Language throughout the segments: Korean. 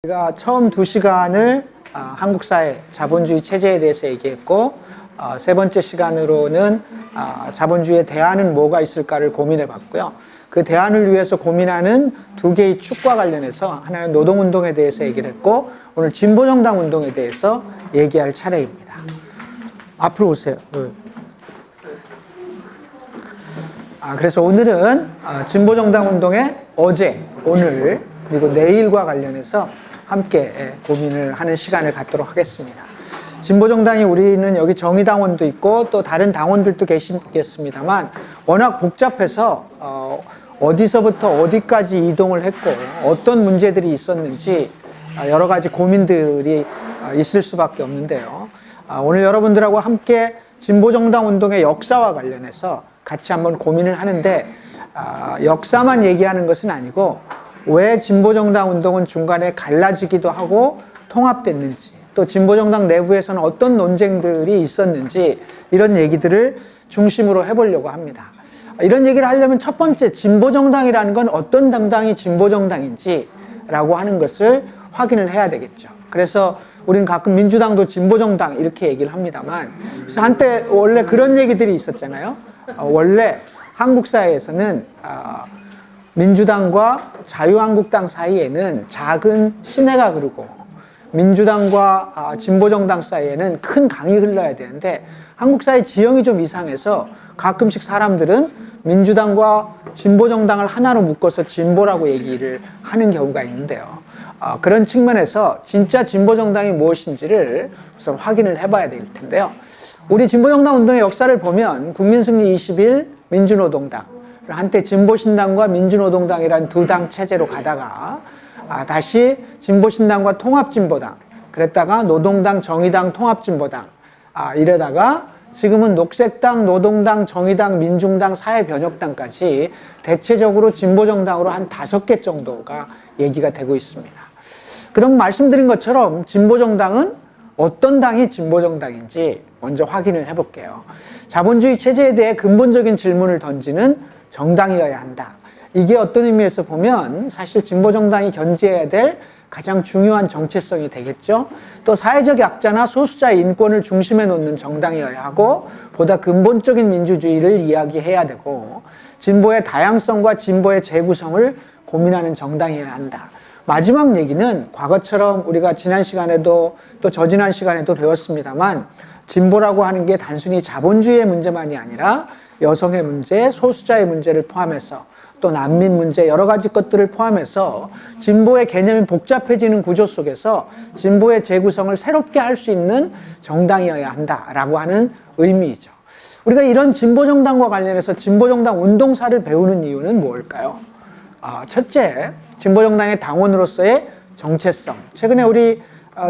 제가 처음 2시간을 한국 사회 자본주의 체제에 대해서 얘기했고, 세 번째 시간으로는 자본주의의 대안은 뭐가 있을까를 고민해 봤고요. 그 대안을 위해서 고민하는 두 개의 축과 관련해서 하나는 노동운동에 대해서 얘기를 했고, 오늘 진보정당 운동에 대해서 얘기할 차례입니다. 앞으로 오세요. 그래서 오늘은 진보정당 운동의 어제, 오늘, 그리고 내일과 관련해서 함께 고민을 하는 시간을 갖도록 하겠습니다. 진보정당이 우리는 여기 정의당원도 있고 또 다른 당원들도 계시겠습니다만 워낙 복잡해서 어디서부터 어디까지 이동을 했고 어떤 문제들이 있었는지 여러 가지 고민들이 있을 수밖에 없는데요. 오늘 여러분들하고 함께 진보정당 운동의 역사와 관련해서 같이 한번 고민을 하는데 역사만 얘기하는 것은 아니고 왜 진보정당 운동은 중간에 갈라지기도 하고 통합됐는지, 또 진보정당 내부에서는 어떤 논쟁들이 있었는지 이런 얘기들을 중심으로 해보려고 합니다. 이런 얘기를 하려면 첫 번째, 진보정당이라는 건 어떤 정당이 진보정당인지 라고 하는 것을 확인을 해야 되겠죠. 그래서 우리는 가끔 민주당도 진보정당 이렇게 얘기를 합니다만, 그래서 한때 원래 그런 얘기들이 있었잖아요. 원래 한국 사회에서는 민주당과 자유한국당 사이에는 작은 시내가 흐르고 민주당과 진보정당 사이에는 큰 강이 흘러야 되는데 한국 사회 지형이 좀 이상해서 가끔씩 사람들은 민주당과 진보정당을 하나로 묶어서 진보라고 얘기를 하는 경우가 있는데요. 그런 측면에서 진짜 진보정당이 무엇인지를 우선 확인을 해봐야 될 텐데요. 우리 진보정당 운동의 역사를 보면 국민승리 20일 민주노동당, 한때 진보신당과 민주노동당이라는 두 당 체제로 가다가 다시 진보신당과 통합진보당, 그랬다가 노동당, 정의당, 통합진보당 이러다가 지금은 녹색당, 노동당, 정의당, 민중당, 사회변혁당까지 대체적으로 진보정당으로 한 5개 정도가 얘기가 되고 있습니다. 그럼 말씀드린 것처럼 진보정당은 어떤 당이 진보정당인지 먼저 확인을 해볼게요. 자본주의 체제에 대해 근본적인 질문을 던지는 정당이어야 한다. 이게 어떤 의미에서 보면 사실 진보정당이 견지해야 될 가장 중요한 정체성이 되겠죠. 또 사회적 약자나 소수자의 인권을 중심에 놓는 정당이어야 하고 보다 근본적인 민주주의를 이야기해야 되고 진보의 다양성과 진보의 재구성을 고민하는 정당이어야 한다. 마지막 얘기는 과거처럼 우리가 지난 시간에도 또 저지난 시간에도 배웠습니다만 진보라고 하는 게 단순히 자본주의의 문제만이 아니라 여성의 문제, 소수자의 문제를 포함해서 또 난민 문제 여러 가지 것들을 포함해서 진보의 개념이 복잡해지는 구조 속에서 진보의 재구성을 새롭게 할 수 있는 정당이어야 한다라고 하는 의미이죠. 우리가 이런 진보정당과 관련해서 진보정당 운동사를 배우는 이유는 뭘까요? 첫째, 진보정당의 당원으로서의 정체성. 최근에 우리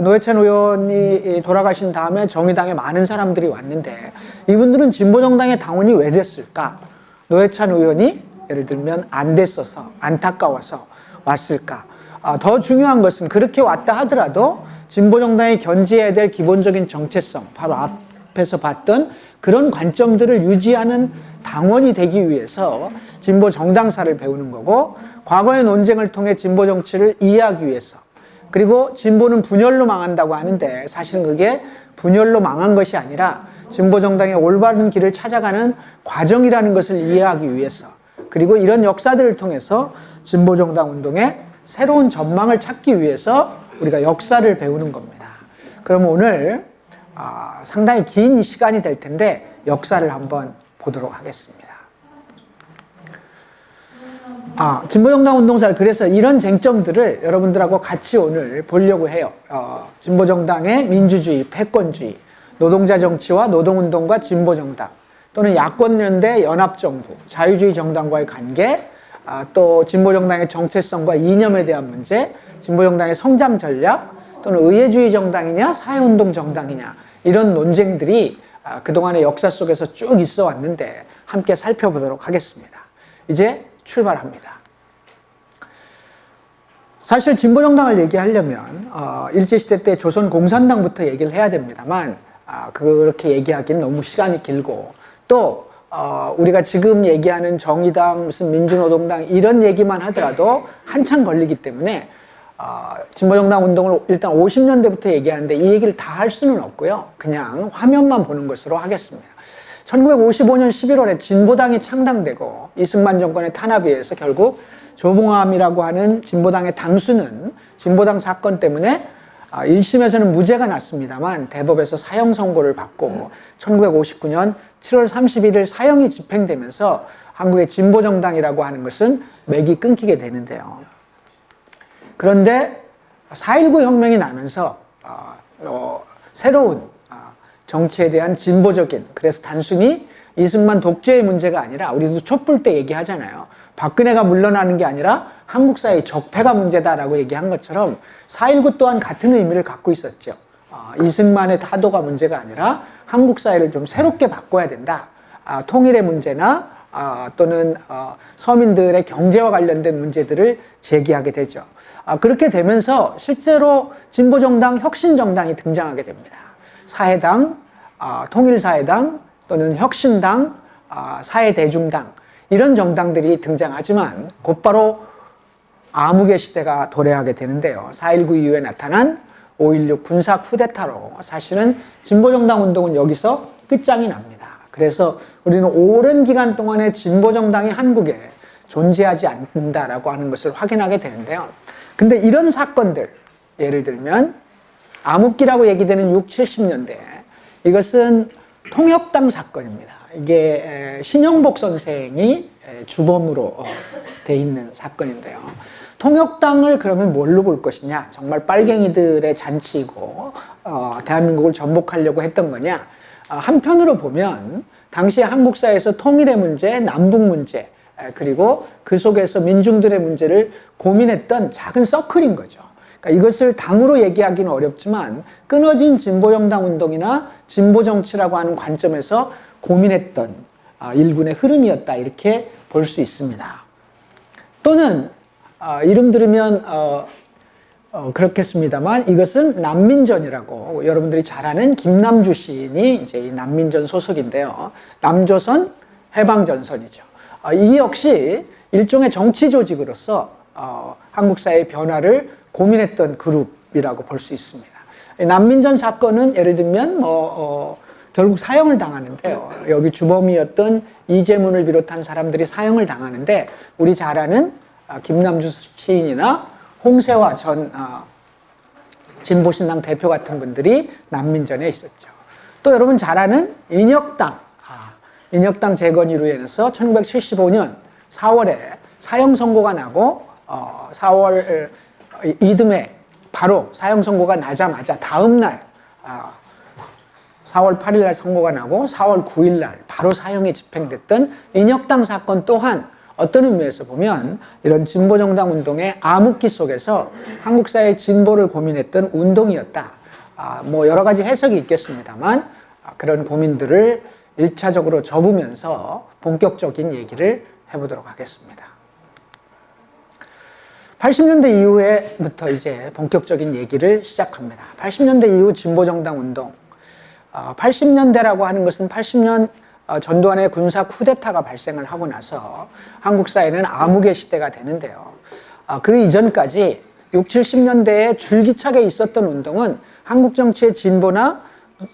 노회찬 의원이 돌아가신 다음에 정의당에 많은 사람들이 왔는데 이분들은 진보정당의 당원이 왜 됐을까? 노회찬 의원이 예를 들면 안 됐어서 안타까워서 왔을까? 더 중요한 것은 그렇게 왔다 하더라도 진보정당이 견지해야 될 기본적인 정체성, 바로 앞에서 봤던 그런 관점들을 유지하는 당원이 되기 위해서 진보정당사를 배우는 거고 과거의 논쟁을 통해 진보정치를 이해하기 위해서, 그리고 진보는 분열로 망한다고 하는데 사실은 그게 분열로 망한 것이 아니라 진보정당의 올바른 길을 찾아가는 과정이라는 것을 이해하기 위해서, 그리고 이런 역사들을 통해서 진보정당 운동의 새로운 전망을 찾기 위해서 우리가 역사를 배우는 겁니다. 그럼 오늘 상당히 긴 시간이 될 텐데 역사를 한번 보도록 하겠습니다. 진보정당 운동사, 그래서 이런 쟁점들을 여러분들하고 같이 오늘 보려고 해요. 진보정당의 민주주의, 패권주의, 노동자 정치와 노동운동과 진보정당, 또는 야권연대 연합정부, 자유주의 정당과의 관계, 또 진보정당의 정체성과 이념에 대한 문제, 진보정당의 성장 전략, 또는 의회주의 정당이냐 사회운동 정당이냐 이런 논쟁들이 그동안의 역사 속에서 쭉 있어 왔는데 함께 살펴보도록 하겠습니다. 이제 출발합니다. 사실 진보정당을 얘기하려면 일제시대 때 조선공산당부터 얘기를 해야 됩니다만 그렇게 얘기하기는 너무 시간이 길고 또 우리가 지금 얘기하는 정의당, 무슨 민주노동당 이런 얘기만 하더라도 한참 걸리기 때문에 진보정당 운동을 일단 50년대부터 얘기하는데 이 얘기를 다 할 수는 없고요. 그냥 화면만 보는 것으로 하겠습니다. 1955년 11월에 진보당이 창당되고 이승만 정권의 탄압에 의해서 결국 조봉암이라고 하는 진보당의 당수는 진보당 사건 때문에 1심에서는 무죄가 났습니다만 대법에서 사형 선고를 받고 1959년 7월 31일 사형이 집행되면서 한국의 진보정당이라고 하는 것은 맥이 끊기게 되는데요. 그런데 4.19 혁명이 나면서 새로운 정치에 대한 진보적인, 그래서 단순히 이승만 독재의 문제가 아니라 우리도 촛불 때 얘기하잖아요. 박근혜가 물러나는 게 아니라 한국 사회의 적폐가 문제다라고 얘기한 것처럼 4.19 또한 같은 의미를 갖고 있었죠. 이승만의 타도가 문제가 아니라 한국 사회를 좀 새롭게 바꿔야 된다. 통일의 문제나 또는 서민들의 경제와 관련된 문제들을 제기하게 되죠. 그렇게 되면서 실제로 진보정당, 혁신정당이 등장하게 됩니다. 사해당, 통일사해당 또는 혁신당, 사해대중당 이런 정당들이 등장하지만 곧바로 암흑의 시대가 도래하게 되는데요. 4.19 이후에 나타난 5.16 군사 쿠데타로 사실은 진보정당 운동은 여기서 끝장이 납니다. 그래서 우리는 오랜 기간 동안에 진보정당이 한국에 존재하지 않는다라고 하는 것을 확인하게 되는데요. 근데 이런 사건들, 예를 들면 암흑기라고 얘기되는 60, 70년대, 이것은 통역당 사건입니다. 이게 신영복 선생이 주범으로 돼 있는 사건인데요. 통역당을 그러면 뭘로 볼 것이냐? 정말 빨갱이들의 잔치이고 대한민국을 전복하려고 했던 거냐? 한편으로 보면 당시 한국 사회에서 통일의 문제, 남북 문제, 그리고 그 속에서 민중들의 문제를 고민했던 작은 서클인 거죠. 그러니까 이것을 당으로 얘기하기는 어렵지만 끊어진 진보정당 운동이나 진보정치라고 하는 관점에서 고민했던 일군의 흐름이었다, 이렇게 볼 수 있습니다. 또는 이름 들으면 그렇겠습니다만 이것은 난민전이라고 여러분들이 잘 아는 김남주 시인이 이제 이 난민전 소속인데요. 남조선 해방전선이죠. 이 역시 일종의 정치 조직으로서 한국 사회의 변화를 고민했던 그룹이라고 볼 수 있습니다. 난민전 사건은 예를 들면 결국 사형을 당하는데요. 여기 주범이었던 이재문을 비롯한 사람들이 사형을 당하는데 우리 잘 아는 김남주 시인이나 홍세화 전 진보신당 대표 같은 분들이 난민전에 있었죠. 또 여러분 잘 아는 인혁당, 인혁당 재건이로 인해서 1975년 4월에 사형 선고가 나고 4월 이듬해 바로 사형 선고가 나자마자 다음 날 4월 8일 날 선고가 나고 4월 9일 날 바로 사형이 집행됐던 인혁당 사건 또한 어떤 의미에서 보면 이런 진보정당 운동의 암흑기 속에서 한국 사회의 진보를 고민했던 운동이었다. 뭐 여러 가지 해석이 있겠습니다만 그런 고민들을 1차적으로 접으면서 본격적인 얘기를 해보도록 하겠습니다. 80년대 이후에부터 이제 본격적인 얘기를 시작합니다. 80년대 이후 진보정당 운동. 80년대라고 하는 것은 80년 전두환의 군사 쿠데타가 발생을 하고 나서 한국 사회는 암흑의 시대가 되는데요. 그 이전까지 60, 70년대에 줄기차게 있었던 운동은 한국 정치의 진보나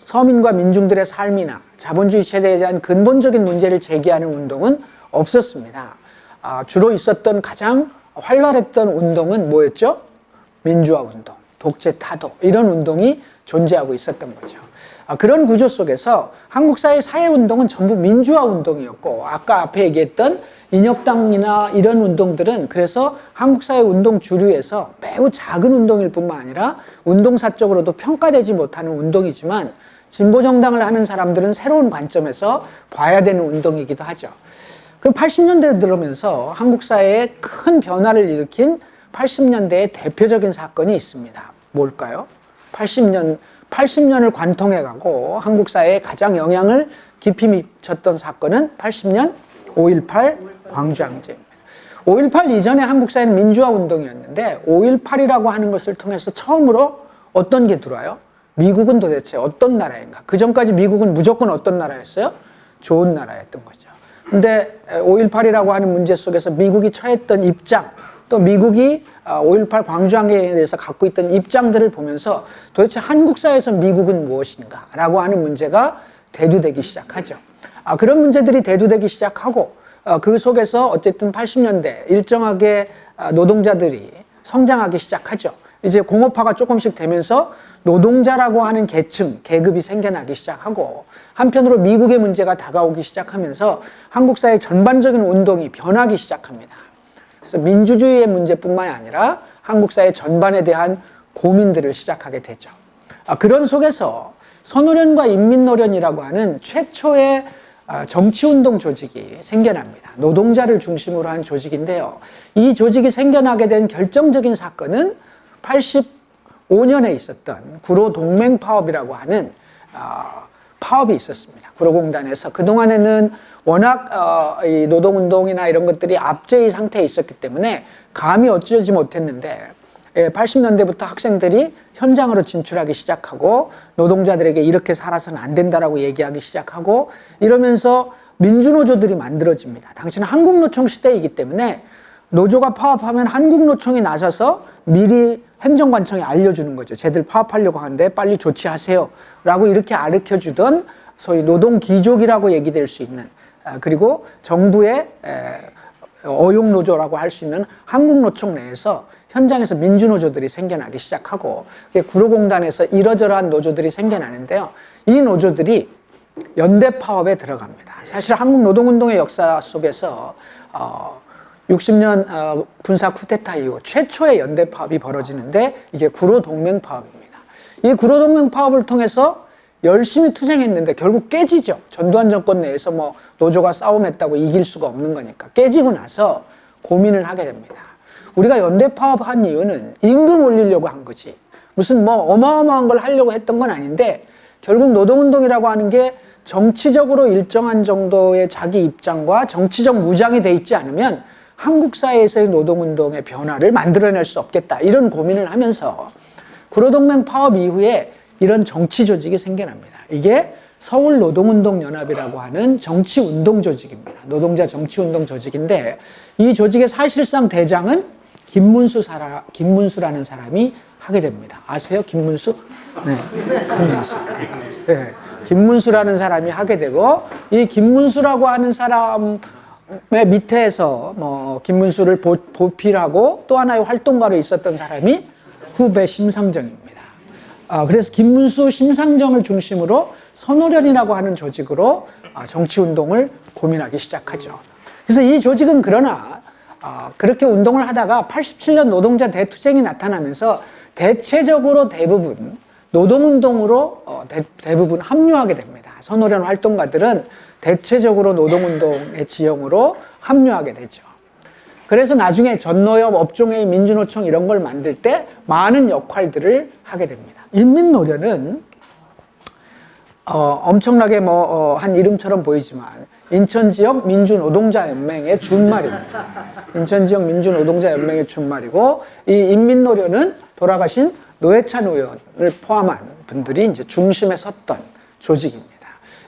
서민과 민중들의 삶이나 자본주의 시대에 대한 근본적인 문제를 제기하는 운동은 없었습니다. 주로 있었던 가장 활발했던 운동은 뭐였죠? 민주화 운동, 독재 타도, 이런 운동이 존재하고 있었던 거죠. 그런 구조 속에서 한국 사회 사회운동은 전부 민주화 운동이었고, 아까 앞에 얘기했던 인혁당이나 이런 운동들은 그래서 한국 사회 운동 주류에서 매우 작은 운동일 뿐만 아니라 운동사적으로도 평가되지 못하는 운동이지만 진보정당을 하는 사람들은 새로운 관점에서 봐야 되는 운동이기도 하죠. 그 80년대 들어오면서 한국 사회에 큰 변화를 일으킨 80년대의 대표적인 사건이 있습니다. 뭘까요? 80년을 관통해가고 한국 사회에 가장 영향을 깊이 미쳤던 사건은 80년 5.18 광주항쟁입니다. 5.18 이전에 한국 사회는 민주화 운동이었는데 5.18이라고 하는 것을 통해서 처음으로 어떤 게 들어와요? 미국은 도대체 어떤 나라인가? 그 전까지 미국은 무조건 어떤 나라였어요? 좋은 나라였던 거죠. 근데 5.18이라고 하는 문제 속에서 미국이 처했던 입장, 또 미국이 5.18 광주항해에 대해서 갖고 있던 입장들을 보면서 도대체 한국 사회에서 미국은 무엇인가 라고 하는 문제가 대두되기 시작하죠. 그런 문제들이 대두되기 시작하고 그 속에서 어쨌든 80년대 일정하게 노동자들이 성장하기 시작하죠. 이제 공업화가 조금씩 되면서 노동자라고 하는 계층, 계급이 생겨나기 시작하고 한편으로 미국의 문제가 다가오기 시작하면서 한국 사회 전반적인 운동이 변하기 시작합니다. 그래서 민주주의의 문제뿐만이 아니라 한국 사회 전반에 대한 고민들을 시작하게 되죠. 그런 속에서 선노련과 인민노련이라고 하는 최초의 정치운동 조직이 생겨납니다. 노동자를 중심으로 한 조직인데요. 이 조직이 생겨나게 된 결정적인 사건은 85년에 있었던 구로동맹 파업이라고 하는 파업이 있었습니다. 구로공단에서 그동안에는 워낙 이 노동운동이나 이런 것들이 압제의 상태에 있었기 때문에 감히 어쩌지 못했는데 80년대부터 학생들이 현장으로 진출하기 시작하고 노동자들에게 이렇게 살아서는 안 된다라고 얘기하기 시작하고 이러면서 민주노조들이 만들어집니다. 당시는 한국노총 시대이기 때문에 노조가 파업하면 한국노총이 나서서 미리 행정관청에 알려주는 거죠. 쟤들 파업하려고 하는데 빨리 조치하세요 라고 이렇게 가르쳐주던 소위 노동기족이라고 얘기될 수 있는 그리고 정부의 어용노조라고 할 수 있는 한국노총 내에서 현장에서 민주노조들이 생겨나기 시작하고 구로공단에서 이러저러한 노조들이 생겨나는데요. 이 노조들이 연대파업에 들어갑니다. 사실 한국노동운동의 역사 속에서 60년 군사 쿠데타 이후 최초의 연대파업이 벌어지는데 이게 구로동맹파업입니다. 이 구로동맹파업을 통해서 열심히 투쟁했는데 결국 깨지죠. 전두환 정권 내에서 뭐 노조가 싸움했다고 이길 수가 없는 거니까 깨지고 나서 고민을 하게 됩니다. 우리가 연대파업한 이유는 임금 올리려고 한 거지 무슨 뭐 어마어마한 걸 하려고 했던 건 아닌데 결국 노동운동이라고 하는 게 정치적으로 일정한 정도의 자기 입장과 정치적 무장이 돼 있지 않으면 한국 사회에서의 노동운동의 변화를 만들어낼 수 없겠다 이런 고민을 하면서 구로동맹 파업 이후에 이런 정치 조직이 생겨납니다. 이게 서울노동운동연합이라고 하는 정치운동 조직입니다. 노동자 정치운동 조직인데 이 조직의 사실상 대장은 김문수라는 사람이 하게 됩니다. 아세요? 김문수? 네, 김문수. 네, 김문수라는 사람이 하게 되고 이 김문수라고 하는 사람의 밑에서 뭐 김문수를 보필하고 또 하나의 활동가로 있었던 사람이 후배 심상정입니다. 그래서 김문수, 심상정을 중심으로 선노련이라고 하는 조직으로 정치운동을 고민하기 시작하죠. 그래서 이 조직은 그러나 그렇게 운동을 하다가 87년 노동자 대투쟁이 나타나면서 대체적으로 대부분 노동운동으로 대부분 합류하게 됩니다. 선노련 활동가들은 대체적으로 노동운동의 지형으로 합류하게 되죠. 그래서 나중에 전노협, 업종회의, 민주노총 이런 걸 만들 때 많은 역할들을 하게 됩니다. 인민노련은 엄청나게 한 이름처럼 보이지만 인천지역 민주노동자연맹의 준말입니다. 인천지역 민주노동자연맹의 준말이고 이 인민노련은 돌아가신 노회찬 의원을 포함한 분들이 이제 중심에 섰던 조직입니다.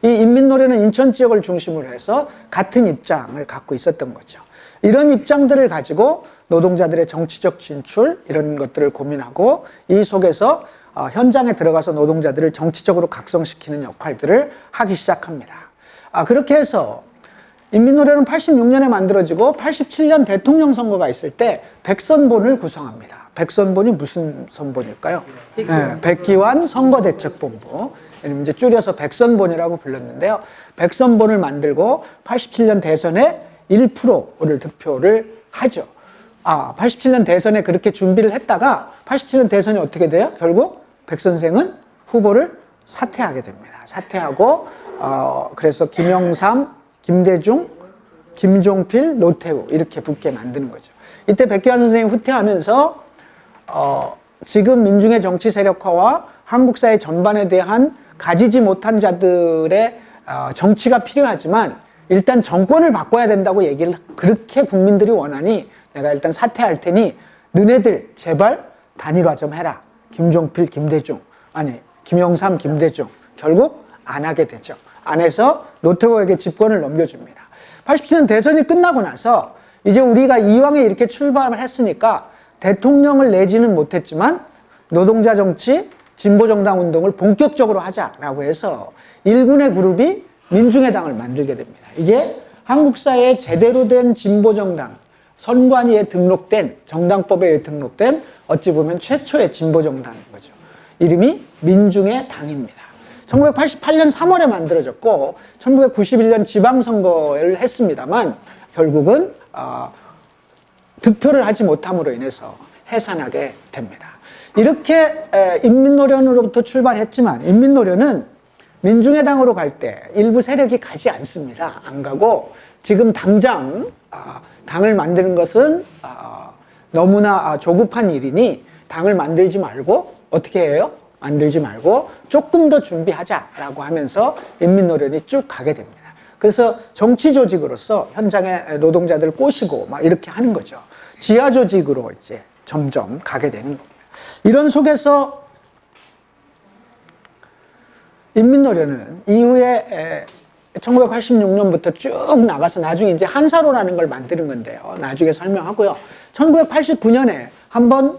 이 인민노련은 인천 지역을 중심으로 해서 같은 입장을 갖고 있었던 거죠. 이런 입장들을 가지고 노동자들의 정치적 진출 이런 것들을 고민하고 이 속에서 현장에 들어가서 노동자들을 정치적으로 각성시키는 역할들을 하기 시작합니다. 그렇게 해서 인민노련은 86년에 만들어지고 87년 대통령 선거가 있을 때 백선본을 구성합니다. 백선본이 무슨 선본일까요? 백기환 선거대책본부. 이제 줄여서 백선본이라고 불렀는데요. 백선본을 만들고 87년 대선에 1%를 득표를 하죠. 87년 대선에 그렇게 준비를 했다가 87년 대선이 어떻게 돼요? 결국 백 선생은 후보를 사퇴하게 됩니다. 사퇴하고 그래서 김영삼, 김대중, 김종필, 노태우 이렇게 붙게 만드는 거죠. 이때 백기환 선생이 후퇴하면서 지금 민중의 정치 세력화와 한국 사회 전반에 대한 가지지 못한 자들의 정치가 필요하지만 일단 정권을 바꿔야 된다고 얘기를 그렇게 국민들이 원하니 내가 일단 사퇴할 테니 너네들 제발 단일화 좀 해라. 김종필, 김대중 아니 김영삼, 김대중 결국 안 하게 되죠. 안 해서 노태우에게 집권을 넘겨줍니다. 87년 대선이 끝나고 나서 이제 우리가 이왕에 이렇게 출발을 했으니까 대통령을 내지는 못했지만 노동자 정치, 진보정당 운동을 본격적으로 하자라고 해서 일군의 그룹이 민중의당을 만들게 됩니다. 이게 한국 사회에 제대로 된 진보정당, 선관위에 등록된, 정당법에 등록된 어찌 보면 최초의 진보정당인 거죠. 이름이 민중의 당입니다. 1988년 3월에 만들어졌고 1991년 지방선거를 했습니다만 결국은 득표를 하지 못함으로 인해서 해산하게 됩니다. 이렇게 인민노련으로부터 출발했지만 인민노련은 민중의당으로 갈 때 일부 세력이 가지 않습니다. 안 가고 지금 당장 당을 만드는 것은 너무나 조급한 일이니 당을 만들지 말고 어떻게 해요? 만들지 말고 조금 더 준비하자라고 하면서 인민노련이 쭉 가게 됩니다. 그래서 정치 조직으로서 현장에 노동자들 꼬시고 막 이렇게 하는 거죠. 지하 조직으로 이제 점점 가게 되는 겁니다. 이런 속에서 인민노련은 이후에 1986년부터 쭉 나가서 나중에 이제 한사로라는 걸 만드는 건데요. 나중에 설명하고요. 1989년에 한번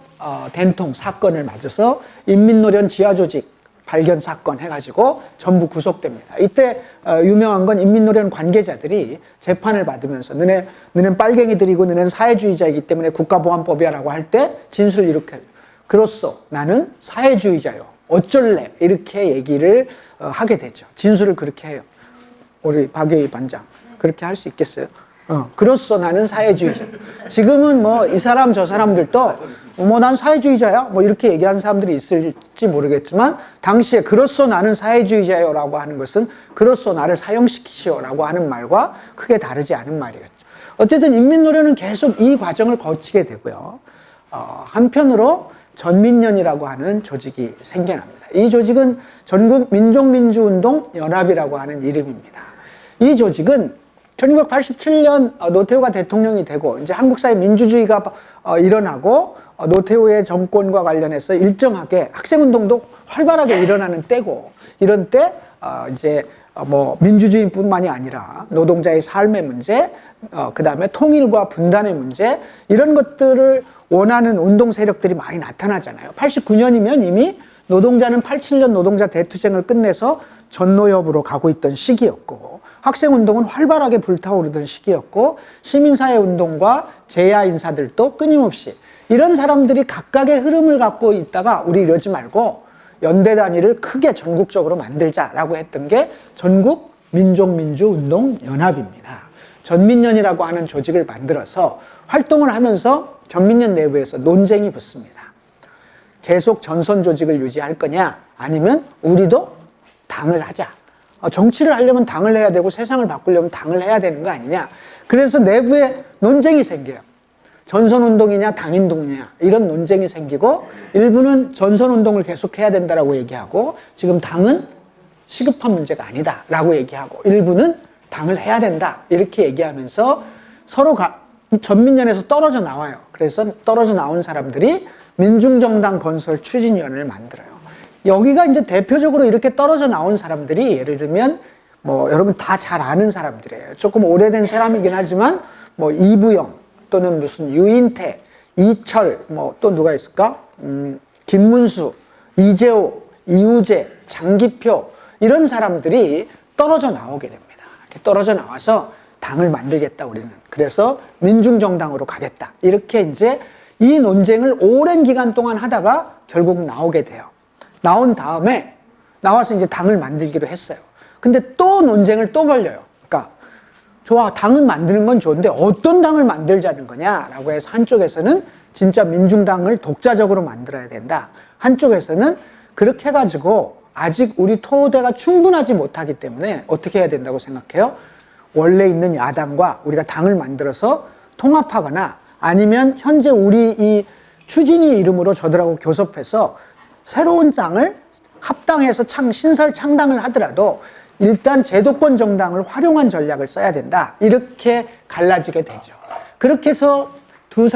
된통 사건을 맞아서 인민노련 지하조직 발견 사건 해가지고 전부 구속됩니다. 이때 유명한 건 인민노련 관계자들이 재판을 받으면서 너넨 빨갱이들이고 너넨 사회주의자이기 때문에 국가보안법이야 라고 할 때 진술을 이렇게 해요. 그렇소 나는 사회주의자요. 어쩔래? 이렇게 얘기를 하게 되죠. 진술을 그렇게 해요. 우리 박예희 반장 그렇게 할 수 있겠어요? 그렇소 나는 사회주의자. 지금은 뭐 이 사람 저 사람들도 뭐 난 사회주의자야 뭐 이렇게 얘기하는 사람들이 있을지 모르겠지만 당시에 그렇소 나는 사회주의자요 라고 하는 것은 그렇소 나를 사형시키시오 라고 하는 말과 크게 다르지 않은 말이겠죠. 어쨌든 인민노련은 계속 이 과정을 거치게 되고요. 한편으로 전민련이라고 하는 조직이 생겨납니다. 이 조직은 전국 민족민주운동 연합이라고 하는 이름입니다. 이 조직은 1987년 노태우가 대통령이 되고 이제 한국 사회 민주주의가 일어나고 노태우의 정권과 관련해서 일정하게 학생운동도 활발하게 일어나는 때고 이런 때 이제 뭐 민주주의뿐만이 아니라 노동자의 삶의 문제, 그 다음에 통일과 분단의 문제 이런 것들을 원하는 운동 세력들이 많이 나타나잖아요. 89년이면 이미 노동자는 87년 노동자 대투쟁을 끝내서 전노협으로 가고 있던 시기였고 학생운동은 활발하게 불타오르던 시기였고 시민사회운동과 재야 인사들도 끊임없이 이런 사람들이 각각의 흐름을 갖고 있다가 우리 이러지 말고 연대 단위를 크게 전국적으로 만들자라고 했던 게 전국 민족민주운동연합입니다. 전민련이라고 하는 조직을 만들어서 활동을 하면서 전민련 내부에서 논쟁이 붙습니다. 계속 전선 조직을 유지할 거냐 아니면 우리도 당을 하자. 정치를 하려면 당을 해야 되고 세상을 바꾸려면 당을 해야 되는 거 아니냐. 그래서 내부에 논쟁이 생겨요. 전선운동이냐 당인동이냐 이런 논쟁이 생기고 일부는 전선운동을 계속해야 된다라고 얘기하고 지금 당은 시급한 문제가 아니다 라고 얘기하고 일부는 당을 해야 된다 이렇게 얘기하면서 서로 전민련에서 떨어져 나와요. 그래서 떨어져 나온 사람들이 민중정당 건설 추진위원회를 만들어요. 여기가 이제 대표적으로 이렇게 떨어져 나온 사람들이 예를 들면 뭐 여러분 다 잘 아는 사람들이에요. 조금 오래된 사람이긴 하지만 뭐 이부영 또는 무슨 유인태, 이철 뭐 또 누가 있을까? 김문수, 이재호, 이우재, 장기표 이런 사람들이 떨어져 나오게 됩니다. 이렇게 떨어져 나와서 당을 만들겠다 우리는. 그래서 민중정당으로 가겠다. 이렇게 이제 이 논쟁을 오랜 기간 동안 하다가 결국 나오게 돼요. 나온 다음에 나와서 이제 당을 만들기로 했어요. 근데 또 논쟁을 또 벌려요. 그러니까 좋아 당은 만드는 건 좋은데 어떤 당을 만들자는 거냐라고 해서 한쪽에서는 진짜 민중당을 독자적으로 만들어야 된다. 한쪽에서는 그렇게 해가지고 아직 우리 토대가 충분하지 못하기 때문에 어떻게 해야 된다고 생각해요? 원래 있는 야당과 우리가 당을 만들어서 통합하거나 아니면 현재 우리 이 추진위 이름으로 저들하고 교섭해서 새로운 당을 합당해서 신설 창당을 하더라도 일단 제도권 정당을 활용한 전략을 써야 된다. 이렇게 갈라지게 되죠. 그렇게 해서 두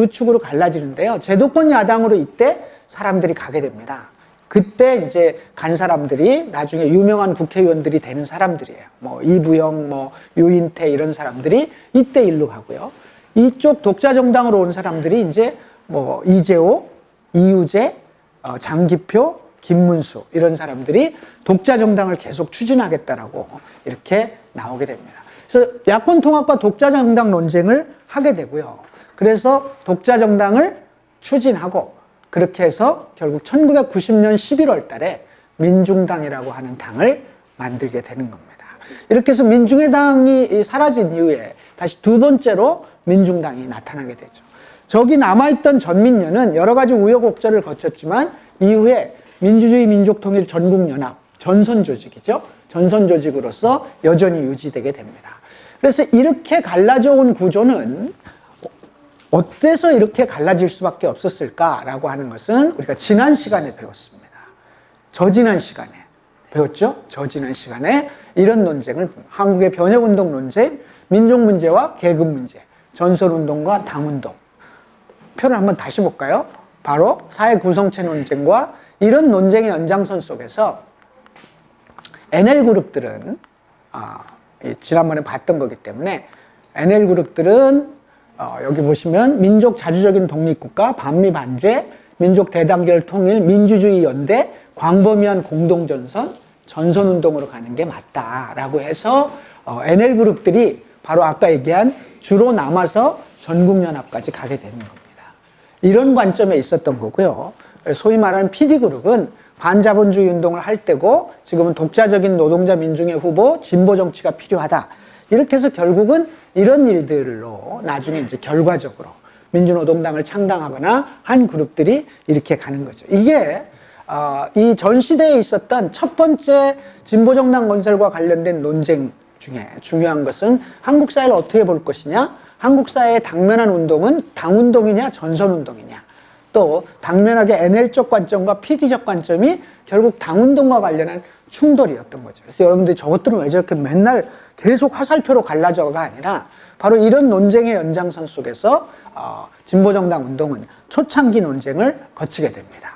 축으로 갈라지는데요. 제도권 야당으로 이때 사람들이 가게 됩니다. 그때 이제 간 사람들이 나중에 유명한 국회의원들이 되는 사람들이에요. 뭐 이부영, 뭐 유인태 이런 사람들이 이때 일로 가고요. 이쪽 독자 정당으로 온 사람들이 이제 뭐 이재호, 이우재, 장기표, 김문수 이런 사람들이 독자 정당을 계속 추진하겠다라고 이렇게 나오게 됩니다. 그래서 야권 통합과 독자 정당 논쟁을 하게 되고요. 그래서 독자 정당을 추진하고 그렇게 해서 결국 1990년 11월 달에 민중당이라고 하는 당을 만들게 되는 겁니다. 이렇게 해서 민중의당이 사라진 이후에 다시 두 번째로 민중당이 나타나게 되죠. 저기 남아있던 전민련은 여러 가지 우여곡절을 거쳤지만 이후에 민주주의 민족통일 전국연합, 전선조직이죠. 전선조직으로서 여전히 유지되게 됩니다. 그래서 이렇게 갈라져 온 구조는 어때서 이렇게 갈라질 수밖에 없었을까라고 하는 것은 우리가 지난 시간에 배웠습니다. 저지난 시간에 배웠죠? 저지난 시간에 이런 논쟁을 한국의 변혁운동 논쟁, 민족문제와 계급문제, 전선운동과 당운동. 표를 한번 다시 볼까요? 바로 사회 구성체 논쟁과 이런 논쟁의 연장선 속에서 NL그룹들은 지난번에 봤던 거기 때문에 NL그룹들은 여기 보시면 민족 자주적인 독립국가, 반미 반제, 민족 대단결 통일, 민주주의 연대, 광범위한 공동전선, 전선운동으로 가는 게 맞다라고 해서 NL그룹들이 바로 아까 얘기한 주로 남아서 전국연합까지 가게 되는 겁니다. 이런 관점에 있었던 거고요. 소위 말하는 PD그룹은 반자본주의 운동을 할 때고 지금은 독자적인 노동자 민중의 후보, 진보 정치가 필요하다. 이렇게 해서 결국은 이런 일들로 나중에 이제 결과적으로 민주노동당을 창당하거나 한 그룹들이 이렇게 가는 거죠. 이게 이 전 시대에 있었던 첫 번째 진보정당 건설과 관련된 논쟁 중에 중요한 것은 한국 사회를 어떻게 볼 것이냐, 한국 사회의 당면한 운동은 당운동이냐 전선운동이냐, 또 당면하게 NL적 관점과 PD적 관점이 결국 당운동과 관련한 충돌이었던 거죠. 그래서 여러분들이 저것들은 왜 저렇게 맨날 계속 화살표로 갈라져가 아니라 바로 이런 논쟁의 연장선 속에서 진보정당 운동은 초창기 논쟁을 거치게 됩니다.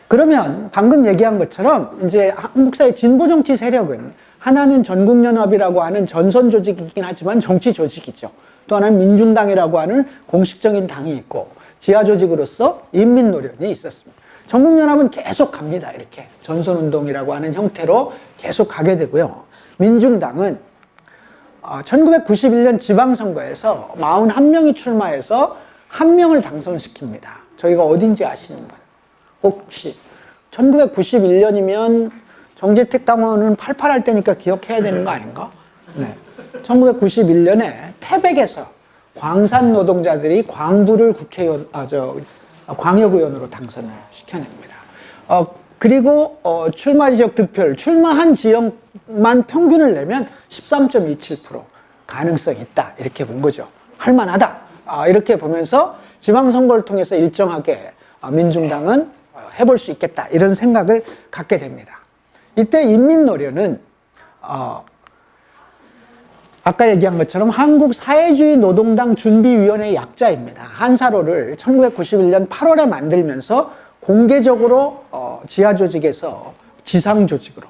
그러면 방금 얘기한 것처럼 이제 한국 사회 진보 정치 세력은 하나는 전국연합이라고 하는 전선 조직이긴 하지만 정치 조직이죠. 또 하나는 민중당이라고 하는 공식적인 당이 있고 지하 조직으로서 인민노련이 있었습니다. 전국연합은 계속 갑니다. 이렇게 전선운동이라고 하는 형태로 계속 가게 되고요. 민중당은 1991년 지방선거에서 41명이 출마해서 1명을 당선시킵니다. 저희가 어딘지 아시는 분? 혹시 1991년이면 정재택 당원은 팔팔할 때니까 기억해야 되는 거 아닌가? 네. 1991년에 태백에서 광산 노동자들이 광부를 광역의원으로 당선을 시켜냅니다. 그리고 출마 지역 득표율, 출마한 지역만 평균을 내면 13.27% 가능성이 있다. 이렇게 본 거죠. 할만하다. 이렇게 보면서 지방선거를 통해서 일정하게 민중당은 해볼 수 있겠다. 이런 생각을 갖게 됩니다. 이때 인민노련은 아까 얘기한 것처럼 한국사회주의 노동당 준비위원회의 약자입니다. 한사로를 1991년 8월에 만들면서 공개적으로 지하조직에서 지상조직으로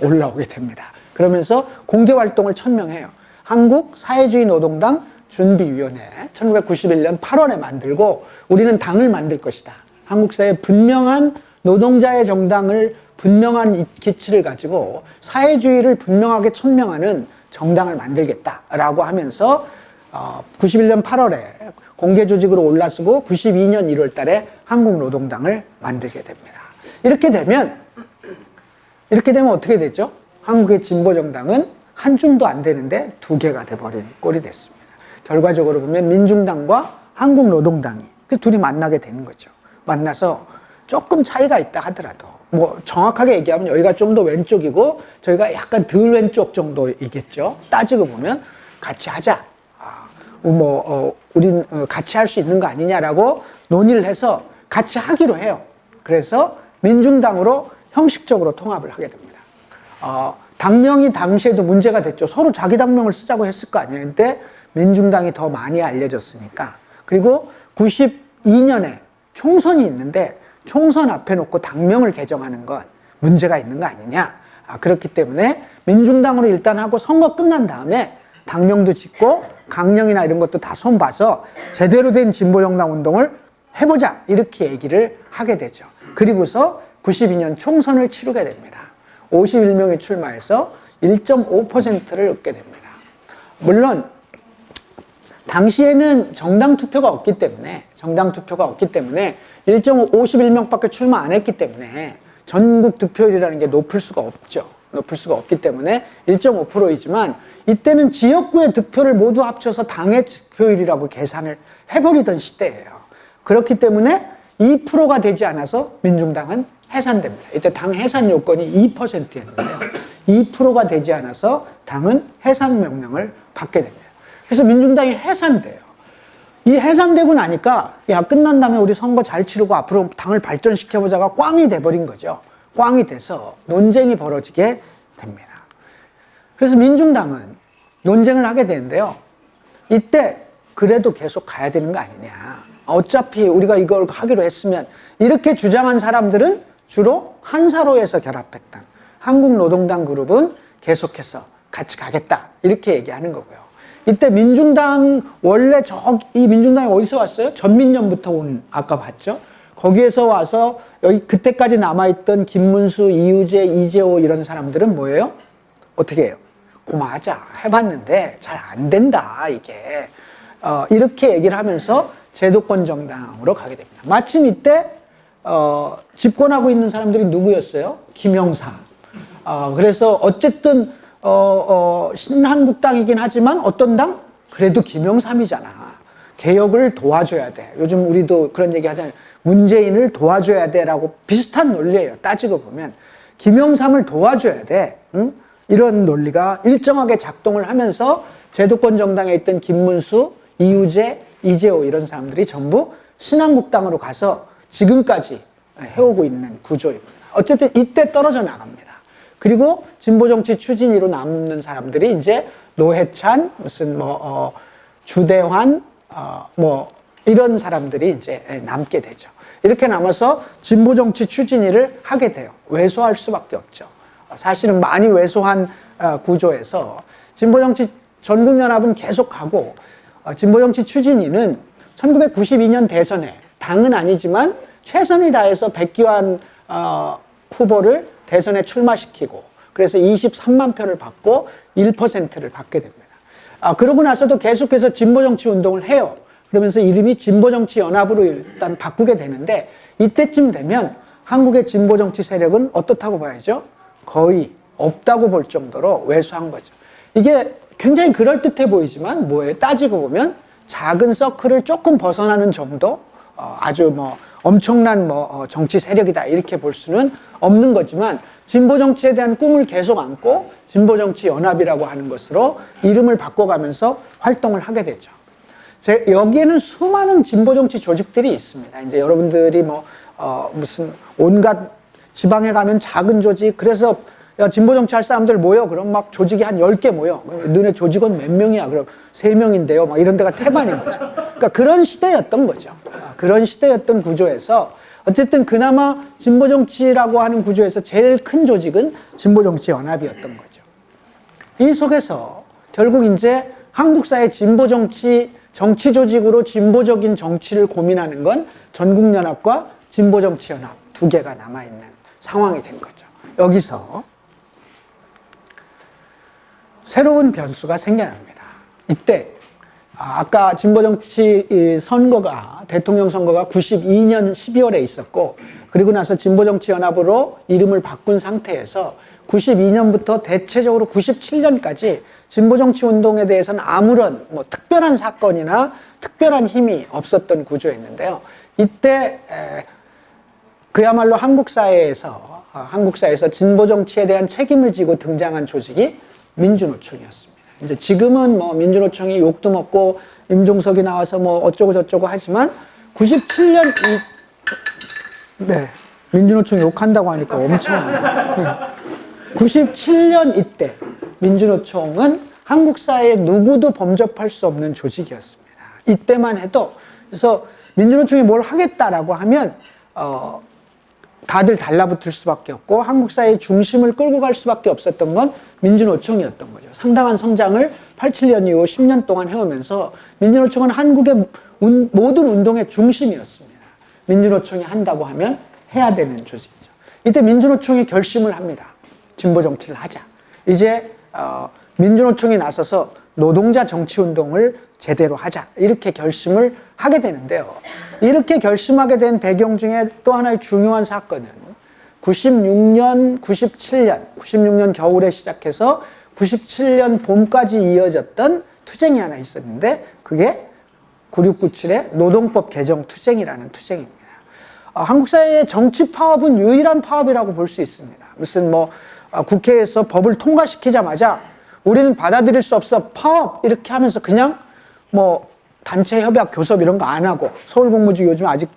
올라오게 됩니다. 그러면서 공개활동을 천명해요. 한국사회주의 노동당 준비위원회 1991년 8월에 만들고 우리는 당을 만들 것이다. 한국사회에 분명한 노동자의 정당을 분명한 기치를 가지고 사회주의를 분명하게 천명하는 정당을 만들겠다라고 하면서 91년 8월에 공개조직으로 올라서고 92년 1월 달에 한국노동당을 만들게 됩니다. 이렇게 되면 어떻게 되죠? 한국의 진보정당은 한 줌도 안 되는데 두 개가 돼버린 꼴이 됐습니다. 결과적으로 보면 민중당과 한국노동당이 그 둘이 만나게 되는 거죠. 만나서 조금 차이가 있다 하더라도 뭐 정확하게 얘기하면 여기가 좀 더 왼쪽이고 저희가 약간 덜 왼쪽 정도이겠죠. 따지고 보면 같이 하자. 우린 같이 할 수 있는 거 아니냐라고 논의를 해서 같이 하기로 해요. 그래서 민중당으로 형식적으로 통합을 하게 됩니다. 당명이 당시에도 문제가 됐죠. 서로 자기 당명을 쓰자고 했을 거 아니에요. 근데 민중당이 더 많이 알려졌으니까. 그리고 92년에 총선이 있는데 총선 앞에 놓고 당명을 개정하는 건 문제가 있는 거 아니냐. 그렇기 때문에 민중당으로 일단 하고 선거 끝난 다음에 당명도 짓고 강령이나 이런 것도 다 손봐서 제대로 된 진보정당 운동을 해보자 이렇게 얘기를 하게 되죠. 그리고서 92년 총선을 치르게 됩니다. 51명이 출마해서 1.5%를 얻게 됩니다. 물론 당시에는 정당 투표가 없기 때문에 51명밖에 출마 안 했기 때문에 전국 득표율이라는 게 높을 수가 없죠. 높을 수가 없기 때문에 1.5%이지만 이때는 지역구의 득표를 모두 합쳐서 당의 득표율이라고 계산을 해버리던 시대예요. 그렇기 때문에 2%가 되지 않아서 민중당은 해산됩니다. 이때 당 해산 요건이 2%였는데요. 2%가 되지 않아서 당은 해산 명령을 받게 됩니다. 그래서 민중당이 해산돼요. 이 해산되고 나니까 야 끝난 다음에 우리 선거 잘 치르고 앞으로 당을 발전시켜보자가 꽝이 돼버린 거죠. 꽝이 돼서 논쟁이 벌어지게 됩니다. 그래서 민중당은 논쟁을 하게 되는데요. 이때 그래도 계속 가야 되는 거 아니냐. 어차피 우리가 이걸 하기로 했으면 이렇게 주장한 사람들은 주로 한사로에서 결합했던 한국노동당 그룹은 계속해서 같이 가겠다 이렇게 얘기하는 거고요. 이때 민중당 원래 이 민중당이 어디서 왔어요? 전민련부터 온 아까 봤죠? 거기에서 와서 여기 그때까지 남아있던 김문수, 이우재, 이재호 이런 사람들은 뭐예요? 어떻게 해요? 고마하자 해봤는데 잘 안 된다 이게 이렇게 얘기를 하면서 제도권 정당으로 가게 됩니다. 마침 이때 집권하고 있는 사람들이 누구였어요? 김영삼. 그래서 어쨌든 신한국당이긴 하지만 어떤 당? 그래도 김영삼이잖아. 개혁을 도와줘야 돼. 요즘 우리도 그런 얘기 하잖아요. 문재인을 도와줘야 돼라고 비슷한 논리예요. 따지고 보면 김영삼을 도와줘야 돼. 응? 이런 논리가 일정하게 작동을 하면서 제도권 정당에 있던 김문수, 이우재, 이재호 이런 사람들이 전부 신한국당으로 가서 지금까지 해오고 있는 구조입니다. 어쨌든 이때 떨어져 나갑니다. 그리고 진보정치 추진위로 남는 사람들이 이제 노회찬, 무슨 주대환, 이런 사람들이 이제 남게 되죠. 이렇게 남아서 진보정치 추진위를 하게 돼요. 왜소할 수밖에 없죠. 사실은 많이 왜소한 구조에서 진보정치 전국연합은 계속 가고 진보정치 추진위는 1992년 대선에 당은 아니지만 최선을 다해서 백기환 후보를 대선에 출마시키고 그래서 23만 표를 받고 1%를 받게 됩니다. 그러고 나서도 계속해서 진보정치 운동을 해요. 그러면서 이름이 진보정치연합으로 일단 바꾸게 되는데 이때쯤 되면 한국의 진보정치 세력은 어떻다고 봐야죠? 거의 없다고 볼 정도로 왜소한 거죠. 이게 굉장히 그럴듯해 보이지만 뭐예요? 따지고 보면 작은 서클을 조금 벗어나는 정도? 아주 엄청난 정치 세력이다 이렇게 볼 수는 없는 거지만 진보 정치에 대한 꿈을 계속 안고 진보 정치 연합이라고 하는 것으로 이름을 바꿔가면서 활동을 하게 되죠. 여기에는 수많은 진보 정치 조직들이 있습니다. 이제 여러분들이 무슨 온갖 지방에 가면 작은 조직 그래서 야, 진보 정치 할 사람들 모여. 그럼 막 조직이 한 10개 모여. 너네 조직은 몇 명이야? 그럼 3명인데요. 막 이런 데가 태반인 거죠. 그러니까 그런 시대였던 거죠. 그런 시대였던 구조에서 어쨌든 그나마 진보 정치라고 하는 구조에서 제일 큰 조직은 진보 정치 연합이었던 거죠. 이 속에서 결국 이제 한국 사회 진보 정치 조직으로 진보적인 정치를 고민하는 건 전국연합과 진보 정치 연합 두 개가 남아 있는 상황이 된 거죠. 여기서 새로운 변수가 생겨납니다. 이때 아까 진보정치 선거가 대통령 선거가 92년 12월에 있었고 그리고 나서 진보정치연합으로 이름을 바꾼 상태에서 92년부터 대체적으로 97년까지 진보정치 운동에 대해서는 아무런 특별한 사건이나 특별한 힘이 없었던 구조였는데요. 이때 그야말로 한국 사회에서 진보정치에 대한 책임을 지고 등장한 조직이 민주노총이었습니다. 이제 지금은 민주노총이 욕도 먹고 임종석이 나와서 어쩌고 저쩌고 하지만 97년 민주노총 욕한다고 하니까 엄청 97년 이때 민주노총은 한국 사회에 누구도 범접할 수 없는 조직이었습니다. 이때만 해도 그래서 민주노총이 뭘 하겠다라고 하면 다들 달라붙을 수밖에 없고 한국 사회의 중심을 끌고 갈 수밖에 없었던 건 민주노총이었던 거죠. 상당한 성장을 87년 이후 10년 동안 해오면서 민주노총은 한국의 모든 운동의 중심이었습니다. 민주노총이 한다고 하면 해야 되는 조직이죠. 이때 민주노총이 결심을 합니다. 진보 정치를 하자. 이제 민주노총이 나서서 노동자 정치운동을 제대로 하자. 이렇게 결심을 하게 되는데요. 이렇게 결심하게 된 배경 중에 또 하나의 중요한 사건은 96년 겨울에 시작해서 97년 봄까지 이어졌던 투쟁이 하나 있었는데 그게 9697의 노동법 개정 투쟁이라는 투쟁입니다. 한국 사회의 정치 파업은 유일한 파업이라고 볼 수 있습니다. 무슨 국회에서 법을 통과시키자마자 우리는 받아들일 수 없어 파업 이렇게 하면서 그냥 단체 협약 교섭 이런 거 안 하고 서울공무직 요즘 아직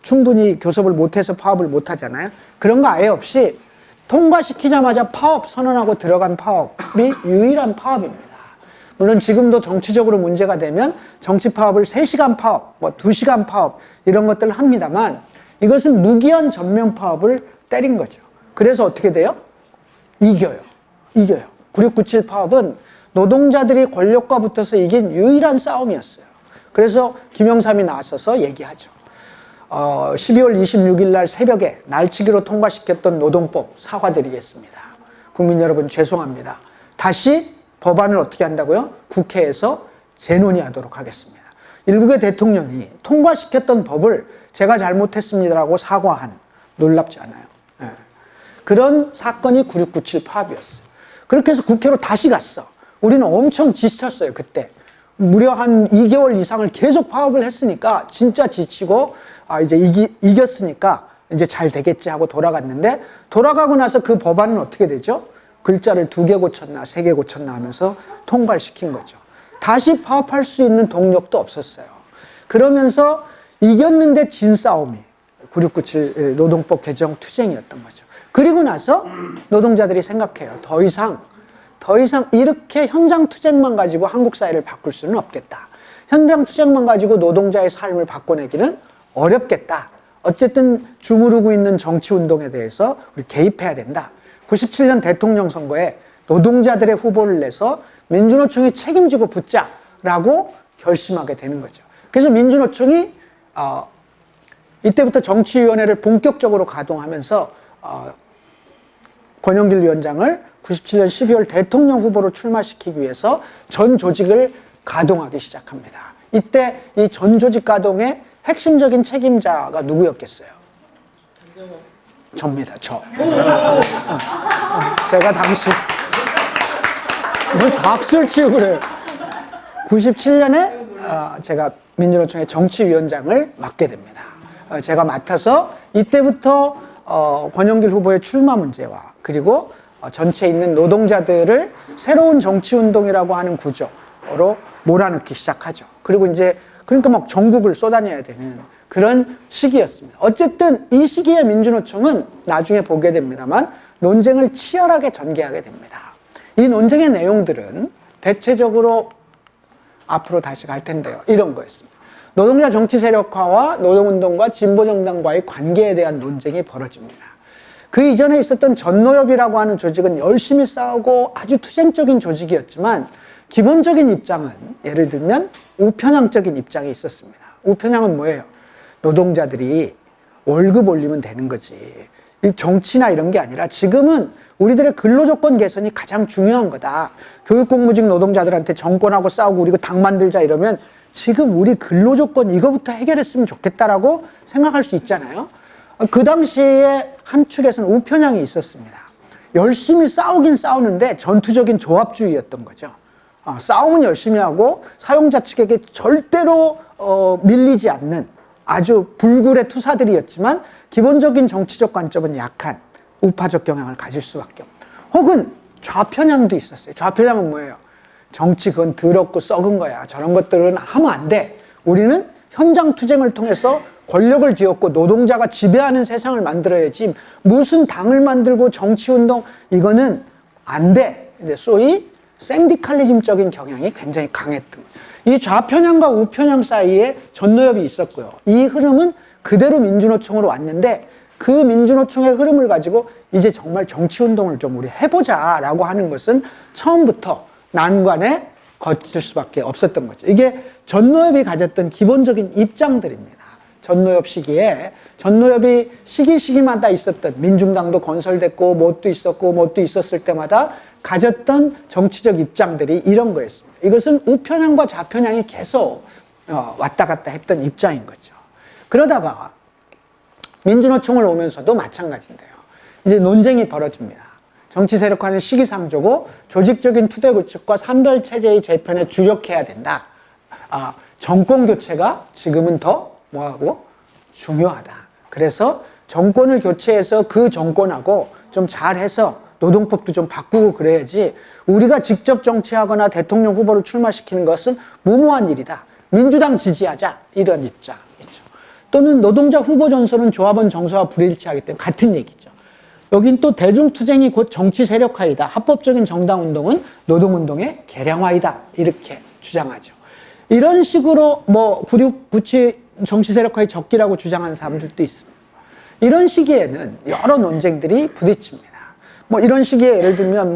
충분히 교섭을 못해서 파업을 못 하잖아요. 그런 거 아예 없이 통과시키자마자 파업 선언하고 들어간 파업이 유일한 파업입니다. 물론 지금도 정치적으로 문제가 되면 정치 파업을 3시간 파업, 2시간 파업 이런 것들을 합니다만 이것은 무기한 전면 파업을 때린 거죠. 그래서 어떻게 돼요? 이겨요. 9697 파업은 노동자들이 권력과 붙어서 이긴 유일한 싸움이었어요. 그래서 김영삼이 나서서 얘기하죠. 12월 26일 날 새벽에 날치기로 통과시켰던 노동법 사과드리겠습니다. 국민 여러분 죄송합니다. 다시 법안을 어떻게 한다고요? 국회에서 재논의하도록 하겠습니다. 일국의 대통령이 통과시켰던 법을 제가 잘못했습니다라고 사과한, 놀랍지 않아요. 네. 그런 사건이 9697 파업이었어요. 그렇게 해서 국회로 다시 갔어. 우리는 엄청 지쳤어요, 그때. 무려 한 2개월 이상을 계속 파업을 했으니까 진짜 지치고 이제 이겼으니까 이제 잘 되겠지 하고 돌아갔는데 돌아가고 나서 그 법안은 어떻게 되죠? 글자를 2개 고쳤나 3개 고쳤나 하면서 통과를 시킨 거죠. 다시 파업할 수 있는 동력도 없었어요. 그러면서 이겼는데 진 싸움이 9697 노동법 개정 투쟁이었던 거죠. 그리고 나서 노동자들이 생각해요. 더 이상 이렇게 현장 투쟁만 가지고 한국 사회를 바꿀 수는 없겠다. 현장 투쟁만 가지고 노동자의 삶을 바꿔내기는 어렵겠다. 어쨌든 주무르고 있는 정치운동에 대해서 우리 개입해야 된다. 97년 대통령 선거에 노동자들의 후보를 내서 민주노총이 책임지고 붙자라고 결심하게 되는 거죠. 그래서 민주노총이 이때부터 정치위원회를 본격적으로 가동하면서 권영길 위원장을 97년 12월 대통령 후보로 출마시키기 위해서 전 조직을 가동하기 시작합니다. 이때 이 전 조직 가동의 핵심적인 책임자가 누구였겠어요? 접니다. 제가 당시 뭘 박수를 치고 그래요. 97년에 제가 민주노총의 정치위원장을 맡게 됩니다. 제가 맡아서 이때부터 권영길 후보의 출마 문제와 그리고 전체에 있는 노동자들을 새로운 정치운동이라고 하는 구조로 몰아넣기 시작하죠. 그리고 이제 그러니까 막 전국을 쏟아내야 되는 그런 시기였습니다. 어쨌든 이 시기에 민주노총은 나중에 보게 됩니다만 논쟁을 치열하게 전개하게 됩니다. 이 논쟁의 내용들은 대체적으로 앞으로 다시 갈 텐데요. 이런 거였습니다. 노동자 정치 세력화와 노동운동과 진보정당과의 관계에 대한 논쟁이 벌어집니다. 그 이전에 있었던 전노협이라고 하는 조직은 열심히 싸우고 아주 투쟁적인 조직이었지만 기본적인 입장은 예를 들면 우편향적인 입장이 있었습니다. 우편향은 뭐예요? 노동자들이 월급 올리면 되는 거지. 정치나 이런 게 아니라 지금은 우리들의 근로조건 개선이 가장 중요한 거다. 교육공무직 노동자들한테 정권하고 싸우고 우리 당 만들자 이러면 지금 우리 근로조건 이거부터 해결했으면 좋겠다라고 생각할 수 있잖아요. 그 당시에 한 축에서는 우편향이 있었습니다. 열심히 싸우긴 싸우는데 전투적인 조합주의였던 거죠. 싸움은 열심히 하고 사용자 측에게 절대로 밀리지 않는 아주 불굴의 투사들이었지만 기본적인 정치적 관점은 약한 우파적 경향을 가질 수밖에 없다. 혹은 좌편향도 있었어요. 좌편향은 뭐예요? 정치 그건 더럽고 썩은 거야. 저런 것들은 하면 안 돼. 우리는 현장 투쟁을 통해서 권력을 뒤엎고 노동자가 지배하는 세상을 만들어야지 무슨 당을 만들고 정치운동 이거는 안 돼. 이제 소위 생디칼리즘적인 경향이 굉장히 강했던 거예요. 이 좌편향과 우편향 사이에 전노협이 있었고요. 이 흐름은 그대로 민주노총으로 왔는데 그 민주노총의 흐름을 가지고 이제 정말 정치운동을 좀 우리 해보자라고 하는 것은 처음부터 난관의 거칠 수밖에 없었던 거죠. 이게 전노협이 가졌던 기본적인 입장들입니다. 전노협 시기에 전노협이 시기마다 있었던, 민중당도 건설됐고 뭣도 있었고 뭣도 있었을 때마다 가졌던 정치적 입장들이 이런 거였습니다. 이것은 우편향과 좌편향이 계속 왔다 갔다 했던 입장인 거죠. 그러다가 민주노총을 오면서도 마찬가지인데요. 이제 논쟁이 벌어집니다. 정치 세력화는 시기상조고 조직적인 투대 구축과 산별체제의 재편에 주력해야 된다. 정권 교체가 지금은 더 뭐하고 중요하다. 그래서 정권을 교체해서 그 정권하고 좀 잘해서 노동법도 좀 바꾸고 그래야지 우리가 직접 정치하거나 대통령 후보를 출마시키는 것은 무모한 일이다. 민주당 지지하자. 이런 입장이죠. 또는 노동자 후보 전선은 조합원 정서와 불일치하기 때문에 같은 얘기죠. 여긴 또 대중투쟁이 곧 정치 세력화이다. 합법적인 정당운동은 노동운동의 개량화이다. 이렇게 주장하죠. 이런 식으로 뭐 9.697 정치 세력화의 적기라고 주장하는 사람들도 있습니다. 이런 시기에는 여러 논쟁들이 부딪힙니다. 뭐 이런 시기에 예를 들면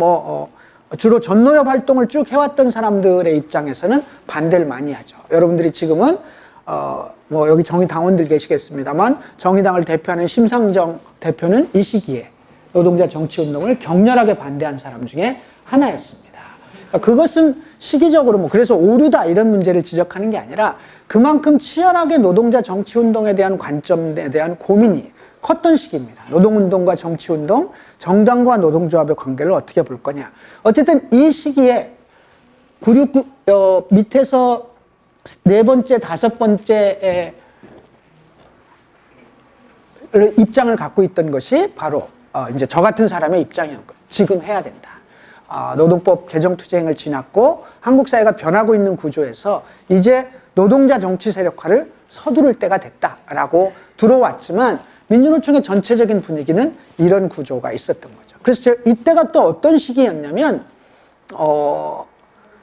주로 전노협 활동을 쭉 해왔던 사람들의 입장에서는 반대를 많이 하죠. 여러분들이 지금은 여기 정의당원들 계시겠습니다만 정의당을 대표하는 심상정 대표는 이 시기에 노동자 정치운동을 격렬하게 반대한 사람 중에 하나였습니다. 그것은 시기적으로 그래서 오류다 이런 문제를 지적하는 게 아니라 그만큼 치열하게 노동자 정치운동에 대한 관점에 대한 고민이 컸던 시기입니다. 노동운동과 정치운동, 정당과 노동조합의 관계를 어떻게 볼 거냐. 어쨌든 이 시기에 9.6 밑에서 네 번째, 다섯 번째 입장을 갖고 있던 것이 바로 이제 저 같은 사람의 입장이었고 지금 해야 된다. 노동법 개정 투쟁을 지났고 한국 사회가 변하고 있는 구조에서 이제 노동자 정치 세력화를 서두를 때가 됐다라고 들어왔지만 민주노총의 전체적인 분위기는 이런 구조가 있었던 거죠. 그래서 이때가 또 어떤 시기였냐면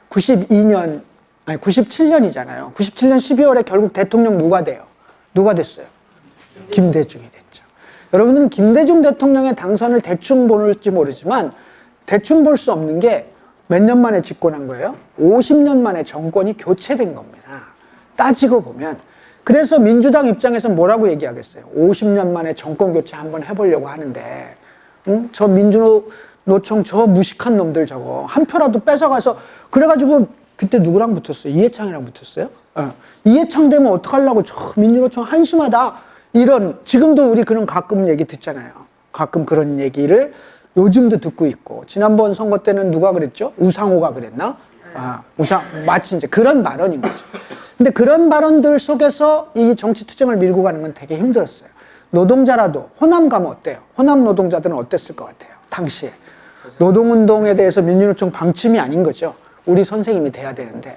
97년이잖아요. 97년 12월에 결국 대통령 누가 돼요? 누가 됐어요? 김대중이 됐죠. 여러분들은 김대중 대통령의 당선을 대충 볼지 모르지만 대충 볼 수 없는 게 몇 년 만에 집권한 거예요? 50년 만에 정권이 교체된 겁니다. 따지고 보면. 그래서 민주당 입장에서 뭐라고 얘기하겠어요? 50년 만에 정권 교체 한번 해보려고 하는데 저 민주노총 저 무식한 놈들 저거 한 표라도 뺏어가서 그래가지고 그때 누구랑 붙었어요? 이해창이랑 붙었어요? 이해창 되면 어떡하려고 저 민주노총 한심하다 이런 지금도 우리 그런 가끔 얘기 듣잖아요. 가끔 그런 얘기를 요즘도 듣고 있고 지난번 선거 때는 누가 그랬죠? 우상호가 그랬나? 마치 이제 그런 발언인 거죠. 근데 그런 발언들 속에서 이 정치 투쟁을 밀고 가는 건 되게 힘들었어요. 노동자라도 호남 가면 어때요? 호남 노동자들은 어땠을 것 같아요? 당시에. 노동운동에 대해서 민주노총 방침이 아닌 거죠. 우리 선생님이 돼야 되는데.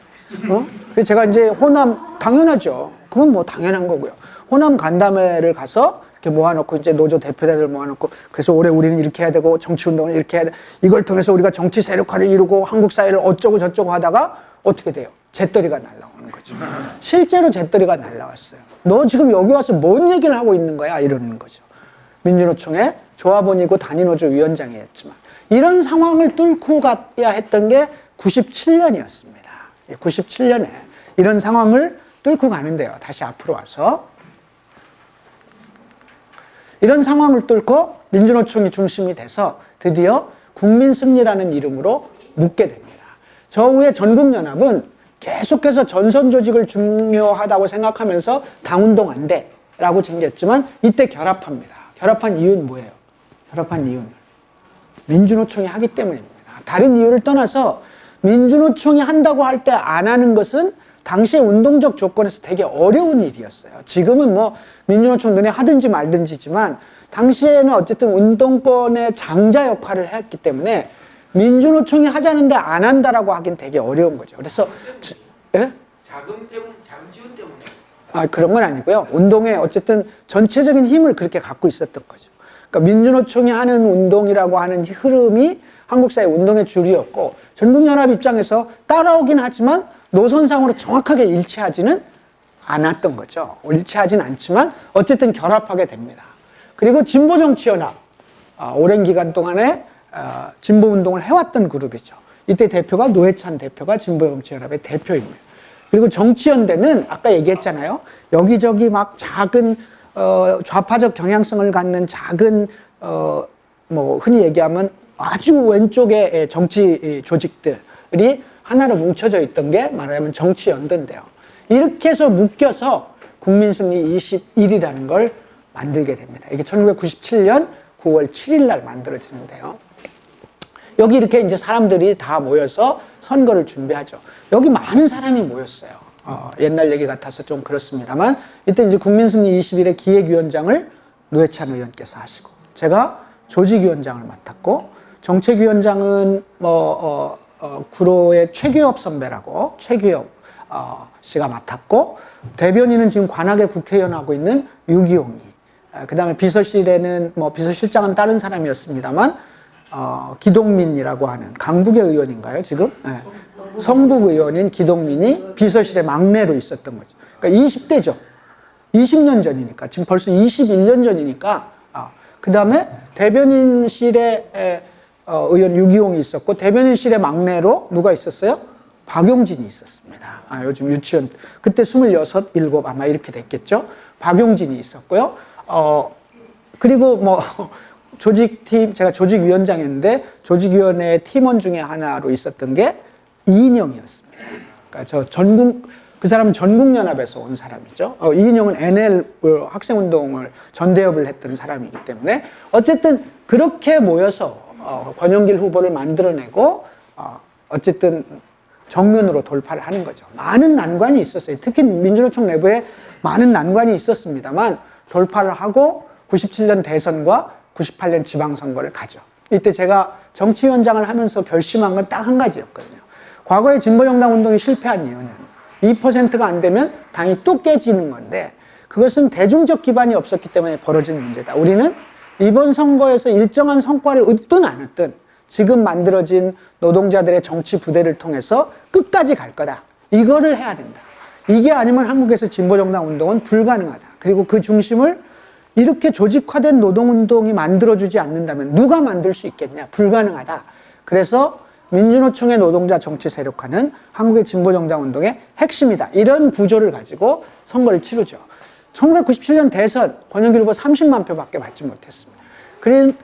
그래서 제가 이제 호남, 당연하죠. 그건 뭐 당연한 거고요. 호남 간담회를 가서 이렇게 모아놓고 이제 노조 대표자들 모아놓고 그래서 올해 우리는 이렇게 해야 되고 정치운동을 이렇게 해야 돼. 이걸 통해서 우리가 정치 세력화를 이루고 한국 사회를 어쩌고 저쩌고 하다가 어떻게 돼요? 잿더리가 날라오는 거죠. 실제로 잿더리가 날라왔어요. 너 지금 여기 와서 뭔 얘기를 하고 있는 거야? 이러는 거죠. 민주노총의 조합원이고 단위노조 위원장이었지만 이런 상황을 뚫고 가야 했던 게 97년이었습니다. 97년에 이런 상황을 뚫고 가는데요. 다시 앞으로 와서 이런 상황을 뚫고 민주노총이 중심이 돼서 드디어 국민승리라는 이름으로 묻게 됩니다. 저 후에 전국연합은 계속해서 전선 조직을 중요하다고 생각하면서 당운동 안 돼 라고 챙겼지만 이때 결합합니다. 결합한 이유는 뭐예요? 결합한 이유는 민주노총이 하기 때문입니다. 다른 이유를 떠나서 민주노총이 한다고 할 때 안 하는 것은 당시의 운동적 조건에서 되게 어려운 일이었어요. 지금은 뭐 민주노총 눈에 하든지 말든지지만 당시에는 어쨌든 운동권의 장자 역할을 했기 때문에 민주노총이 하자는데 안 한다라고 하긴 되게 어려운 거죠. 그래서 예? 자금 지원 때문에. 그런 건 아니고요. 운동에 어쨌든 전체적인 힘을 그렇게 갖고 있었던 거죠. 그러니까 민주노총이 하는 운동이라고 하는 흐름이 한국 사회 운동의 줄이었고 전국연합 입장에서 따라오긴 하지만 노선상으로 정확하게 일치하지는 않았던 거죠. 일치하지는 않지만 어쨌든 결합하게 됩니다. 그리고 진보정치연합 오랜 기간 동안에 진보운동을 해왔던 그룹이죠. 이때 대표가 노회찬 대표가 진보정치연합의 대표입니다. 그리고 정치연대는 아까 얘기했잖아요. 여기저기 막 작은 좌파적 경향성을 갖는 작은 뭐 흔히 얘기하면 아주 왼쪽의 정치 조직들이 하나로 뭉쳐져 있던 게 말하자면 정치연대인데요. 이렇게 해서 묶여서 국민승리 21이라는 걸 만들게 됩니다. 이게 1997년 9월 7일 날 만들어지는데요. 여기 이렇게 이제 사람들이 다 모여서 선거를 준비하죠. 여기 많은 사람이 모였어요. 옛날 얘기 같아서 좀 그렇습니다만, 이때 이제 국민승리 21의 기획위원장을 노회찬 의원께서 하시고, 제가 조직위원장을 맡았고, 정책위원장은 구로의 최규엽 선배라고 최규엽 씨가 맡았고, 대변인은 지금 관악의 국회의원 하고 있는 유기용이, 그 다음에 비서실에는 비서실장은 다른 사람이었습니다만, 기동민이라고 하는 강북의 의원인가요 지금? 네. 성북 의원인 기동민이 비서실의 막내로 있었던 거죠. 그러니까 20대죠. 20년 전이니까, 지금 벌써 21년 전이니까. 그 다음에 대변인실에 의원 유기용이 있었고, 대변인실의 막내로 누가 있었어요? 박용진이 있었습니다. 요즘 유치원 그때 26, 7 아마 이렇게 됐겠죠. 박용진이 있었고요. 그리고 조직팀, 제가 조직위원장이었는데 조직위원회 팀원 중에 하나로 있었던 게 이인영이었습니다. 그러니까 그 사람은 전국연합에서 온 사람이죠. 이인영은 NL 학생운동을 전대협을 했던 사람이기 때문에 어쨌든 그렇게 모여서 권영길 후보를 만들어내고 어쨌든 정면으로 돌파를 하는 거죠. 많은 난관이 있었어요. 특히 민주노총 내부에 많은 난관이 있었습니다만 돌파를 하고 97년 대선과 98년 지방선거를 가죠. 이때 제가 정치위원장을 하면서 결심한 건 딱 한 가지였거든요. 과거에 진보정당 운동이 실패한 이유는 2%가 안 되면 당이 또 깨지는 건데, 그것은 대중적 기반이 없었기 때문에 벌어진 문제다. 우리는 이번 선거에서 일정한 성과를 얻든 안 얻든 지금 만들어진 노동자들의 정치 부대를 통해서 끝까지 갈 거다. 이거를 해야 된다. 이게 아니면 한국에서 진보정당 운동은 불가능하다. 그리고 그 중심을 이렇게 조직화된 노동운동이 만들어주지 않는다면 누가 만들 수 있겠냐? 불가능하다. 그래서 민주노총의 노동자 정치 세력화는 한국의 진보정당 운동의 핵심이다. 이런 구조를 가지고 선거를 치르죠. 1997년 대선 권영길 후보 30만 표밖에 받지 못했습니다.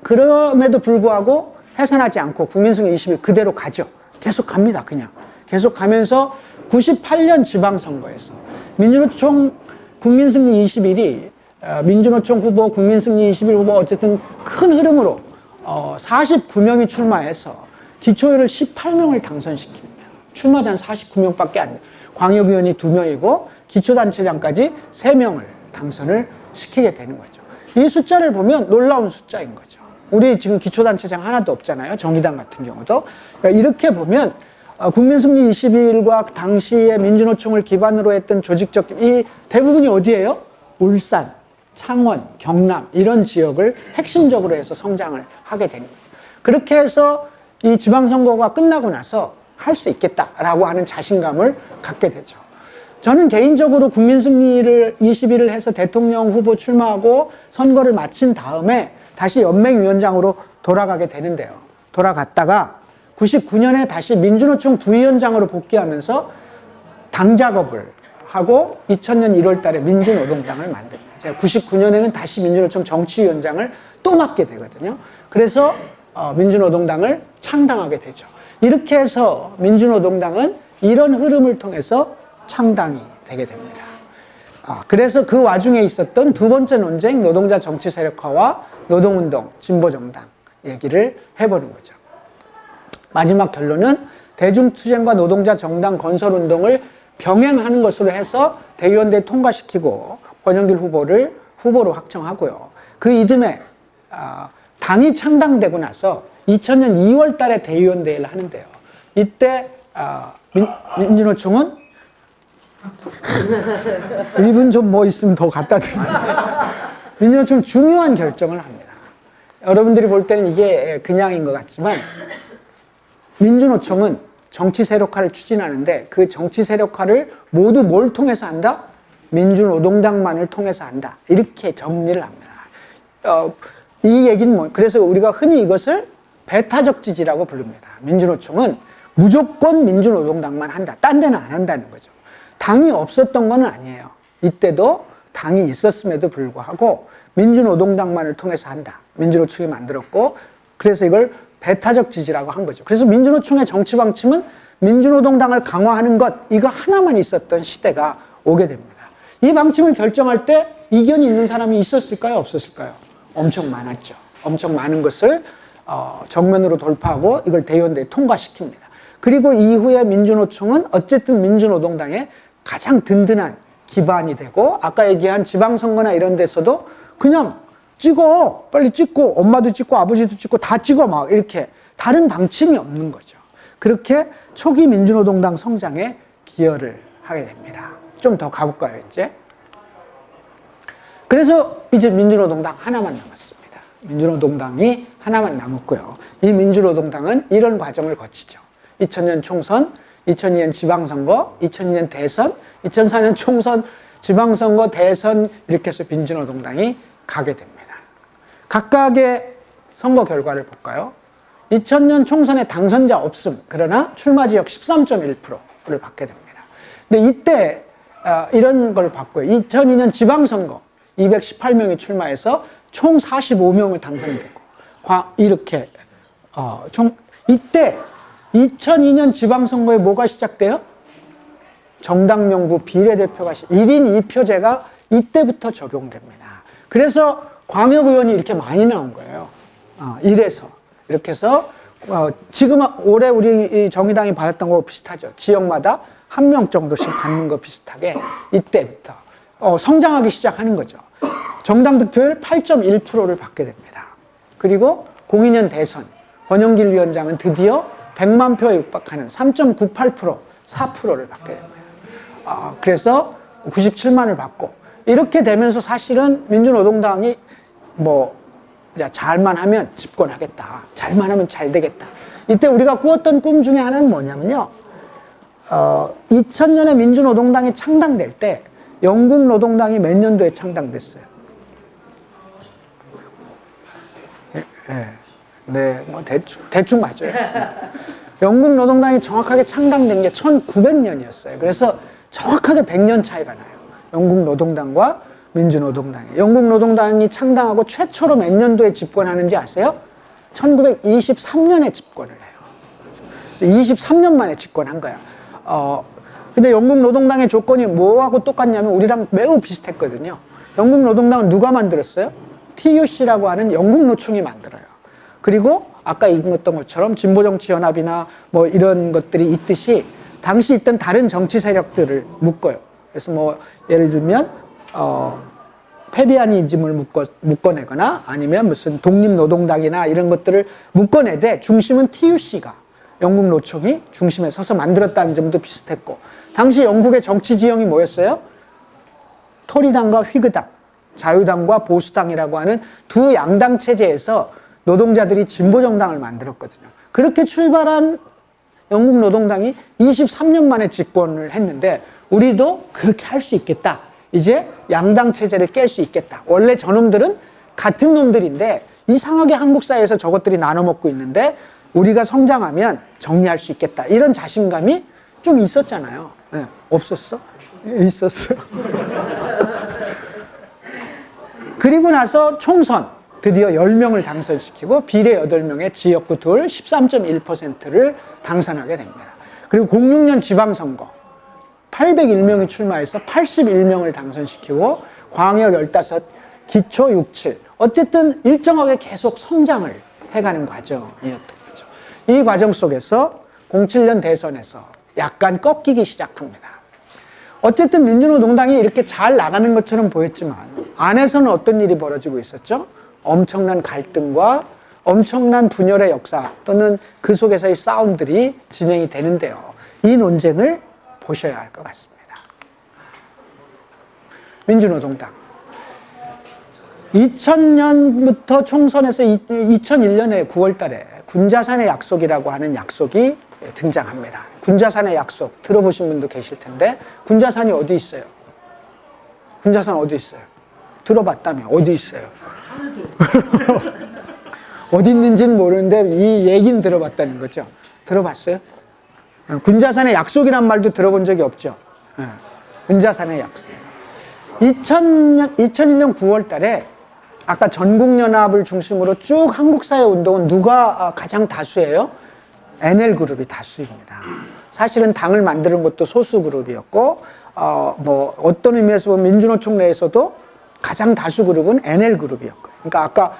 그럼에도 불구하고 해산하지 않고 국민승리 21 그대로 가죠. 계속 갑니다. 그냥 계속 가면서 98년 지방선거에서 민주노총 국민승리 21이 민주노총 후보, 국민승리 21 후보 어쨌든 큰 흐름으로 49명이 출마해서 기초의원을 18명을 당선시킵니다. 출마자 한 49명밖에 안 돼요. 광역의원이 2명이고 기초단체장까지 3명을 당선을 시키게 되는 거죠. 이 숫자를 보면 놀라운 숫자인 거죠. 우리 지금 기초단체장 하나도 없잖아요. 정의당 같은 경우도. 그러니까 이렇게 보면 국민승리 21과 당시의 민주노총을 기반으로 했던 조직적 이 대부분이 어디예요? 울산, 창원, 경남 이런 지역을 핵심적으로 해서 성장을 하게 되는 거죠. 그렇게 해서 이 지방선거가 끝나고 나서 할 수 있겠다라고 하는 자신감을 갖게 되죠. 저는 개인적으로 국민승리를 21을 해서 대통령 후보 출마하고 선거를 마친 다음에 다시 연맹위원장으로 돌아가게 되는데요. 돌아갔다가 99년에 다시 민주노총 부위원장으로 복귀하면서 당 작업을 하고 2000년 1월 달에 민주노동당을 만듭니다. 제가 99년에는 다시 민주노총 정치위원장을 또 맡게 되거든요. 그래서 민주노동당을 창당하게 되죠. 이렇게 해서 민주노동당은 이런 흐름을 통해서 창당이 되게 됩니다. 그래서 그 와중에 있었던 두 번째 논쟁, 노동자 정치 세력화와 노동운동, 진보정당 얘기를 해보는 거죠. 마지막 결론은 대중투쟁과 노동자 정당 건설운동을 병행하는 것으로 해서 대의원대에 통과시키고 권영길 후보를 후보로 확정하고요. 그 이듬해 당이 창당되고 나서 2000년 2월 달에 대의원대회를 하는데요. 이때 민주노총은 이분 좀 뭐 있으면 더 갖다 드리지. 민주노총은 중요한 결정을 합니다. 여러분들이 볼 때는 이게 그냥인 것 같지만 민주노총은 정치 세력화를 추진하는데 그 정치 세력화를 모두 뭘 통해서 한다? 민주노동당만을 통해서 한다. 이렇게 정리를 합니다. 이 얘기는 그래서 우리가 흔히 이것을 배타적 지지라고 부릅니다. 민주노총은 무조건 민주노동당만 한다. 딴 데는 안 한다는 거죠. 당이 없었던 건 아니에요. 이때도 당이 있었음에도 불구하고 민주노동당만을 통해서 한다. 민주노총이 만들었고 그래서 이걸 배타적 지지라고 한 거죠. 그래서 민주노총의 정치 방침은 민주노동당을 강화하는 것 이거 하나만 있었던 시대가 오게 됩니다. 이 방침을 결정할 때 이견이 있는 사람이 있었을까요? 없었을까요? 엄청 많았죠. 엄청 많은 것을 정면으로 돌파하고 이걸 대의원대에 통과시킵니다. 그리고 이후에 민주노총은 어쨌든 민주노동당의 가장 든든한 기반이 되고 아까 얘기한 지방선거나 이런 데서도 그냥 찍어 빨리 찍고 엄마도 찍고 아버지도 찍고 다 찍어 막 이렇게 다른 방침이 없는 거죠. 그렇게 초기 민주노동당 성장에 기여를 하게 됩니다. 좀 더 가볼까요 이제? 그래서 이제 민주노동당 하나만 남았습니다. 민주노동당이 하나만 남았고요. 이 민주노동당은 이런 과정을 거치죠. 2000년 총선, 2002년 지방선거, 2002년 대선, 2004년 총선, 지방선거, 대선 이렇게 해서 민주노동당이 가게 됩니다. 각각의 선거 결과를 볼까요? 2000년 총선에 당선자 없음, 그러나 출마 지역 13.1%를 받게 됩니다. 근데 이때 이런 걸 봤고요. 2002년 지방선거 218명이 출마해서 총 45명을 당선되고 이렇게 이때 2002년 지방선거에 뭐가 시작돼요? 정당명부 비례대표가 1인 2표제가 이때부터 적용됩니다. 그래서 광역의원이 이렇게 많이 나온 거예요. 이래서 이렇게 해서 지금 올해 우리 정의당이 받았던 거 비슷하죠. 지역마다 한 명 정도씩 받는 거 비슷하게 이때부터 성장하기 시작하는 거죠. 정당 득표율 8.1%를 받게 됩니다. 그리고 02년 대선 권영길 위원장은 드디어 100만 표에 육박하는 3.98%, 4%를 받게 됩니다. 그래서 97만을 받고 이렇게 되면서 사실은 민주노동당이 잘만 하면 집권하겠다. 잘만 하면 잘 되겠다. 이때 우리가 꾸었던 꿈 중에 하나는 뭐냐면요. 2000년에 민주노동당이 창당될 때 영국노동당이 몇 년도에 창당됐어요? 네, 대충 맞아요. 영국노동당이 정확하게 창당된 게 1900년이었어요. 그래서 정확하게 100년 차이가 나요. 영국노동당과 민주노동당이. 영국노동당이 창당하고 최초로 몇 년도에 집권하는지 아세요? 1923년에 집권을 해요. 그래서 23년 만에 집권한 거야. 근데 영국노동당의 조건이 뭐하고 똑같냐면 우리랑 매우 비슷했거든요. 영국노동당은 누가 만들었어요? TUC라고 하는 영국노총이 만들어요. 그리고 아까 읽었던 것처럼 진보정치연합이나 뭐 이런 것들이 있듯이 당시 있던 다른 정치 세력들을 묶어요. 그래서 예를 들면 페비아니즘을 묶어내거나 아니면 무슨 독립노동당이나 이런 것들을 묶어내되 중심은 TUC가 영국 노총이 중심에 서서 만들었다는 점도 비슷했고 당시 영국의 정치 지형이 뭐였어요? 토리당과 휘그당, 자유당과 보수당이라고 하는 두 양당 체제에서 노동자들이 진보정당을 만들었거든요. 그렇게 출발한 영국 노동당이 23년 만에 집권을 했는데 우리도 그렇게 할 수 있겠다. 이제 양당 체제를 깰 수 있겠다. 원래 저놈들은 같은 놈들인데 이상하게 한국 사회에서 저것들이 나눠 먹고 있는데 우리가 성장하면 정리할 수 있겠다. 이런 자신감이 좀 있었잖아요. 네, 없었어? 있었어요. 그리고 나서 총선 드디어 10명을 당선시키고 비례 8명의 지역구 둘 13.1%를 당선하게 됩니다. 그리고 06년 지방선거 801명이 출마해서 81명을 당선시키고 광역 15, 기초 67 어쨌든 일정하게 계속 성장을 해가는 과정이었던 거죠. 이 과정 속에서 07년 대선에서 약간 꺾이기 시작합니다. 어쨌든 민주노동당이 이렇게 잘 나가는 것처럼 보였지만 안에서는 어떤 일이 벌어지고 있었죠? 엄청난 갈등과 엄청난 분열의 역사 또는 그 속에서의 싸움들이 진행이 되는데요. 이 논쟁을 보셔야 할 것 같습니다. 민주노동당 2000년부터 총선에서 2001년에 9월 달에 군자산의 약속이라고 하는 약속이 등장합니다. 군자산의 약속 들어보신 분도 계실 텐데 군자산이 어디 있어요? 군자산 어디 있어요? 들어봤다며 어디 있어요? 어디 있는지는 모르는데 이 얘기는 들어봤다는 거죠. 들어봤어요? 군자산의 약속이란 말도 들어본 적이 없죠. 군자산의 약속. 2001년 9월 달에 아까 전국연합을 중심으로 쭉 한국사회 운동은 누가 가장 다수예요? NL그룹이 다수입니다. 사실은 당을 만드는 것도 소수 그룹이었고, 뭐 어떤 의미에서 보면 민주노총 내에서도 가장 다수 그룹은 NL그룹이었고요. 그러니까 아까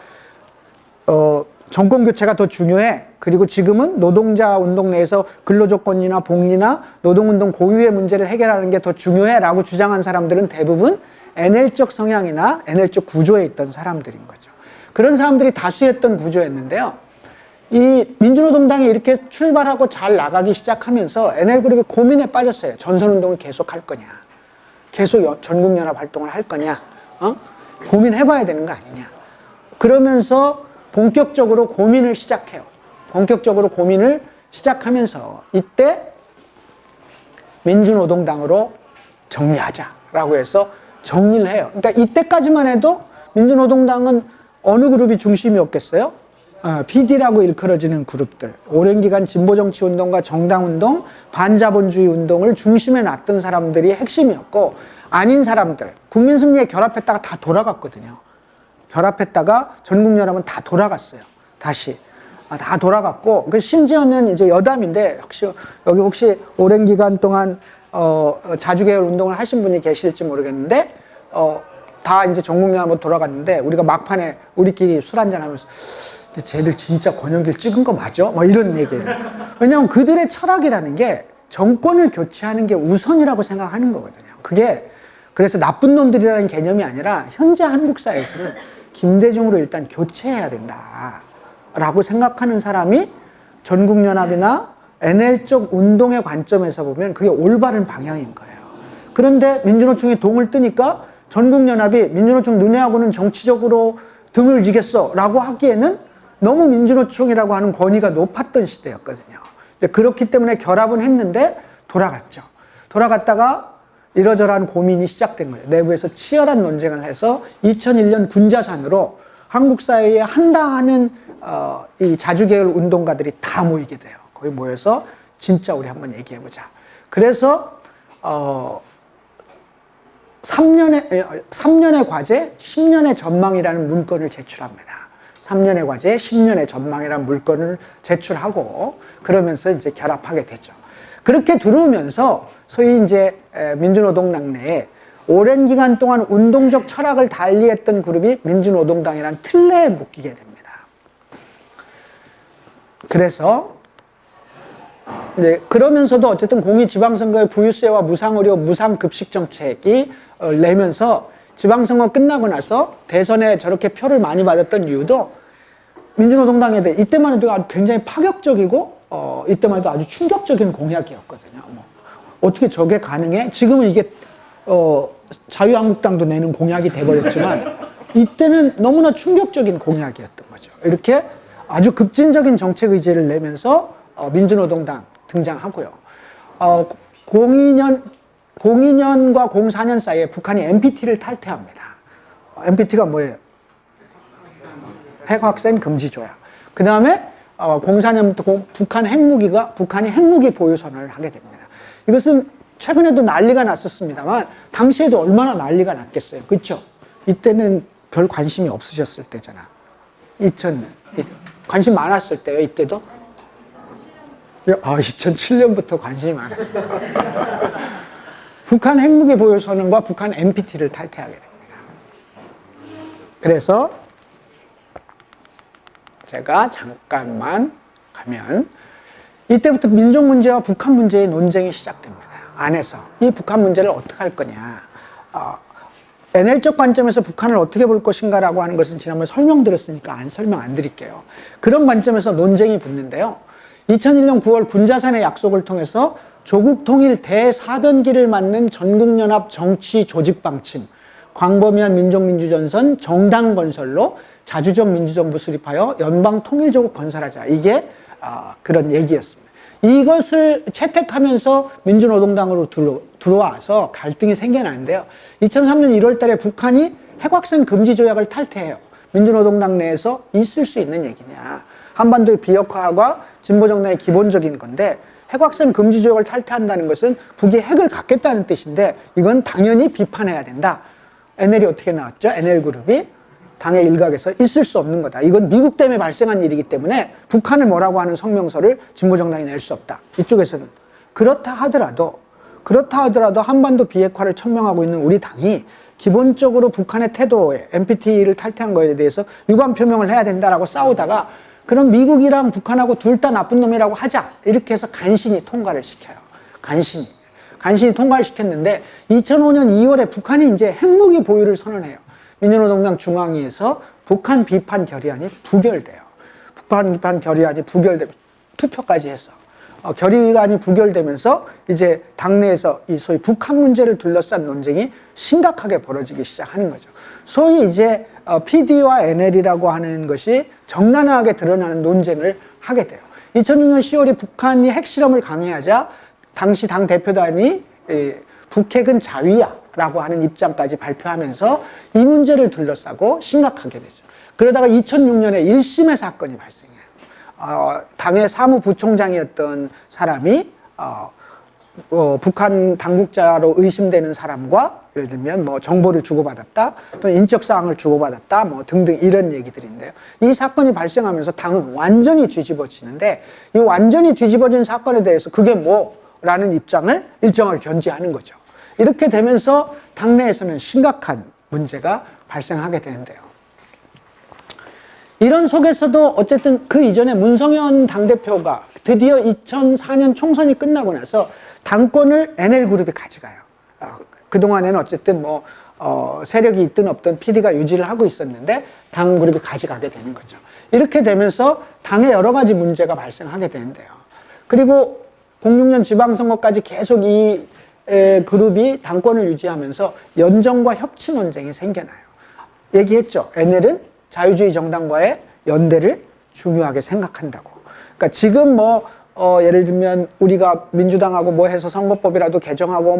정권 교체가 더 중요해. 그리고 지금은 노동자 운동 내에서 근로조건이나 복리나 노동운동 고유의 문제를 해결하는 게 더 중요해라고 주장한 사람들은 대부분 NL적 성향이나 NL적 구조에 있던 사람들인 거죠. 그런 사람들이 다수였던 구조였는데요. 이 민주노동당이 이렇게 출발하고 잘 나가기 시작하면서 NL그룹이 고민에 빠졌어요. 전선운동을 계속 할 거냐, 계속 전국연합 활동을 할 거냐, 고민해봐야 되는 거 아니냐. 그러면서 본격적으로 고민을 시작해요. 본격적으로 고민을 시작하면서 이때 민주노동당으로 정리하자라고 해서 정리를 해요. 그러니까 이때까지만 해도 민주노동당은 어느 그룹이 중심이었겠어요? PD라고 일컬어지는 그룹들, 오랜 기간 진보정치운동과 정당운동, 반자본주의 운동을 중심에 놨던 사람들이 핵심이었고, 아닌 사람들, 국민승리에 결합했다가 다 돌아갔거든요. 결합했다가 전국연합은 다 돌아갔어요. 다시. 다 돌아갔고, 심지어는 이제 여담인데, 여기 혹시 오랜 기간 동안, 자주계열 운동을 하신 분이 계실지 모르겠는데, 다 이제 전국연합으로 돌아갔는데, 우리가 막판에 우리끼리 술 한잔 하면서, 근데 쟤들 진짜 권영길 찍은 거 맞아? 뭐 이런 얘기예요. 왜냐하면 그들의 철학이라는 게 정권을 교체하는 게 우선이라고 생각하는 거거든요. 그게, 그래서 나쁜 놈들이라는 개념이 아니라, 현재 한국 사회에서는 김대중으로 일단 교체해야 된다 라고 생각하는 사람이 전국연합이나 NL적 운동의 관점에서 보면 그게 올바른 방향인 거예요. 그런데 민주노총이 동을 뜨니까 전국연합이 민주노총 너네하고는 정치적으로 등을 지겠어 라고 하기에는 너무 민주노총이라고 하는 권위가 높았던 시대였거든요. 이제 그렇기 때문에 결합은 했는데 돌아갔죠. 돌아갔다가 이러저러한 고민이 시작된 거예요. 내부에서 치열한 논쟁을 해서 2001년 군자산으로 한국 사회에 한다 하는 이 자주계열 운동가들이 다 모이게 돼요. 거기 모여서 진짜 우리 한번 얘기해보자. 그래서 3년의 과제, 10년의 전망이라는 문건을 제출합니다. 3년의 과제, 10년의 전망이라는 문건을 제출하고 그러면서 이제 결합하게 되죠. 그렇게 들어오면서 소위 이제 민주노동당 내에 오랜 기간 동안 운동적 철학을 달리했던 그룹이 민주노동당이라는 틀 내에 묶이게 됩니다. 그래서 이제 그러면서도 어쨌든 공익지방선거의 부유세와 무상의료, 무상급식 정책이 내면서 지방선거 끝나고 나서 대선에 저렇게 표를 많이 받았던 이유도 민주노동당에 대해 이때만 해도 굉장히 파격적이고 이때만 해도 아주 충격적인 공약이었거든요. 뭐 어떻게 저게 가능해? 지금은 이게 자유한국당도 내는 공약이 돼버렸지만 이때는 너무나 충격적인 공약이었던 거죠. 이렇게 아주 급진적인 정책 의지를 내면서 민주노동당 등장하고요. 02년과 04년 사이에 북한이 NPT를 탈퇴합니다. NPT가 뭐예요? 핵확산 금지 조약. 그 다음에 04년부터 북한이 핵무기 보유선언을 하게 됩니다. 이것은 최근에도 난리가 났었습니다만 당시에도 얼마나 난리가 났겠어요. 그렇죠? 이때는 별 관심이 없으셨을 때잖아. 관심 많았을 때요. 이때도? 2007년부터 관심이 많았어요. 북한 핵무기 보유선언과 북한 NPT를 탈퇴하게 됩니다. 그래서 제가 잠깐만 가면 이때부터 민족 문제와 북한 문제의 논쟁이 시작됩니다. 안에서 이 북한 문제를 어떻게 할 거냐. NL적 관점에서 북한을 어떻게 볼 것인가라고 하는 것은 지난번에 설명드렸으니까 설명 안 드릴게요. 그런 관점에서 논쟁이 붙는데요. 2001년 9월 군자산의 약속을 통해서 조국 통일 대사변기를 맞는 전국연합 정치 조직 방침, 광범위한 민족민주전선 정당 건설로 자주적 민주정부 수립하여 연방 통일조국 건설하자. 이게 그런 얘기였습니다. 이것을 채택하면서 민주노동당으로 들어와서 갈등이 생겨나는데요. 2003년 1월 달에 북한이 핵확산 금지 조약을 탈퇴해요. 민주노동당 내에서 있을 수 있는 얘기냐. 한반도의 비핵화가 진보정당의 기본적인 건데 핵확산 금지 조약을 탈퇴한다는 것은 북이 핵을 갖겠다는 뜻인데 이건 당연히 비판해야 된다. NL이 어떻게 나왔죠? NL그룹이 당의 일각에서 있을 수 없는 거다. 이건 미국 때문에 발생한 일이기 때문에 북한을 뭐라고 하는 성명서를 진보정당이 낼 수 없다. 이쪽에서는. 그렇다 하더라도 한반도 비핵화를 천명하고 있는 우리 당이 기본적으로 북한의 태도에 NPT를 탈퇴한 거에 대해서 유감 표명을 해야 된다라고 싸우다가 그럼 미국이랑 북한하고 둘 다 나쁜 놈이라고 하자. 이렇게 해서 간신히 통과를 시켜요. 간신히 통과를 시켰는데 2005년 2월에 북한이 이제 핵무기 보유를 선언해요. 민주노동당 중앙위에서 북한 비판 결의안이 부결돼요. 북한 비판 결의안이 부결되면 투표까지 해서 결의안이 부결되면서 이제 당내에서 이 소위 북한 문제를 둘러싼 논쟁이 심각하게 벌어지기 시작하는 거죠. 소위 이제 PD와 NL이라고 하는 것이 적나라하게 드러나는 논쟁을 하게 돼요. 2006년 10월에 북한이 핵실험을 강행하자 당시 당 대표단이 북핵은 자위야라고 하는 입장까지 발표하면서 이 문제를 둘러싸고 심각하게 되죠. 그러다가 2006년에 1심의 사건이 발생해요. 당의 사무부총장이었던 사람이 북한 당국자로 의심되는 사람과 예를 들면 뭐 정보를 주고받았다, 또는 인적 사항을 주고받았다, 뭐 등등 이런 얘기들인데요. 이 사건이 발생하면서 당은 완전히 뒤집어지는데 이 완전히 뒤집어진 사건에 대해서 그게 뭐라는 입장을 일정하게 견지하는 거죠. 이렇게 되면서 당내에서는 심각한 문제가 발생하게 되는데요. 이런 속에서도 어쨌든 그 이전에 문성현 당대표가 드디어 2004년 총선이 끝나고 나서 당권을 NL그룹이 가져가요. 그동안에는 어쨌든 뭐 세력이 있든 없든 PD가 유지를 하고 있었는데 당그룹이 가져가게 되는 거죠. 이렇게 되면서 당에 여러 가지 문제가 발생하게 되는데요. 그리고 06년 지방선거까지 계속 이 그룹이 당권을 유지하면서 연정과 협치 논쟁이 생겨나요. 얘기했죠. NL은 자유주의 정당과의 연대를 중요하게 생각한다고. 그러니까 지금 예를 들면 우리가 민주당하고 뭐 해서 선거법이라도 개정하고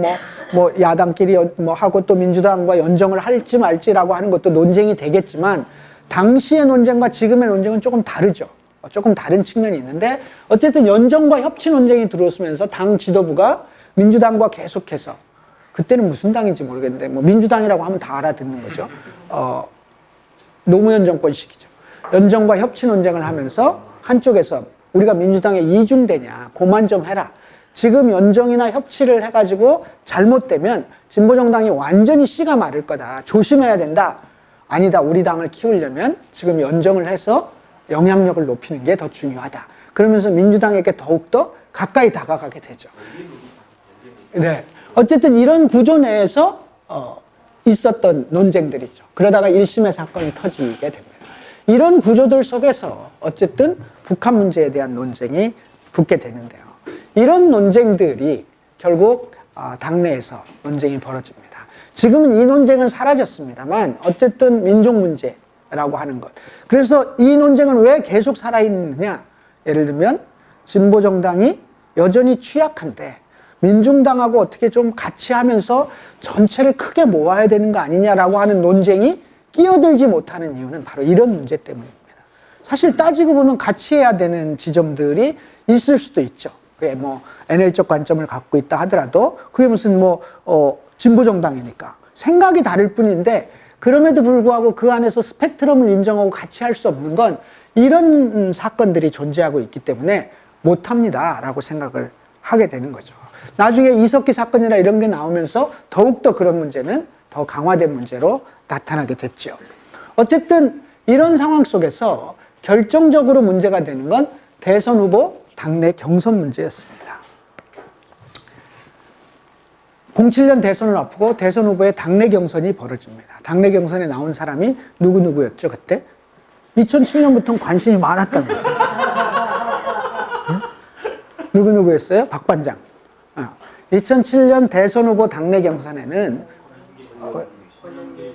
뭐 야당끼리 뭐 하고 또 민주당과 연정을 할지 말지라고 하는 것도 논쟁이 되겠지만 당시의 논쟁과 지금의 논쟁은 조금 다르죠. 조금 다른 측면이 있는데 어쨌든 연정과 협치 논쟁이 들어오면서 당 지도부가 민주당과 계속해서 그때는 무슨 당인지 모르겠는데 뭐 민주당이라고 하면 다 알아듣는 거죠. 노무현 정권 시기죠. 연정과 협치 논쟁을 하면서 한쪽에서 우리가 민주당에 이중되냐, 고만 좀 해라. 지금 연정이나 협치를 해가지고 잘못되면 진보정당이 완전히 씨가 마를 거다. 조심해야 된다. 아니다. 우리 당을 키우려면 지금 연정을 해서 영향력을 높이는 게 더 중요하다. 그러면서 민주당에게 더욱더 가까이 다가가게 되죠. 네. 어쨌든 이런 구조 내에서 있었던 논쟁들이죠. 그러다가 1심의 사건이 터지게 됩니다. 이런 구조들 속에서 어쨌든 북한 문제에 대한 논쟁이 붙게 되는데요. 이런 논쟁들이 결국 당내에서 논쟁이 벌어집니다. 지금은 이 논쟁은 사라졌습니다만 어쨌든 민족 문제라고 하는 것. 그래서 이 논쟁은 왜 계속 살아있느냐. 예를 들면 진보정당이 여전히 취약한데 민중당하고 어떻게 좀 같이 하면서 전체를 크게 모아야 되는 거 아니냐라고 하는 논쟁이 끼어들지 못하는 이유는 바로 이런 문제 때문입니다. 사실 따지고 보면 같이 해야 되는 지점들이 있을 수도 있죠. 그게 뭐 NL적 관점을 갖고 있다 하더라도 그게 무슨 진보정당이니까 생각이 다를 뿐인데 그럼에도 불구하고 그 안에서 스펙트럼을 인정하고 같이 할 수 없는 건 이런 사건들이 존재하고 있기 때문에 못합니다라고 생각을 하게 되는 거죠. 나중에 이석기 사건이나 이런 게 나오면서 더욱더 그런 문제는 더 강화된 문제로 나타나게 됐죠. 어쨌든 이런 상황 속에서 결정적으로 문제가 되는 건 대선 후보 당내 경선 문제였습니다. 07년 대선을 앞두고 대선 후보의 당내 경선이 벌어집니다. 당내 경선에 나온 사람이 누구였죠, 그때? 2007년부터는 관심이 많았다면서요. 응? 누구였어요? 박반장. 2007년 대선 후보 당내 경선에는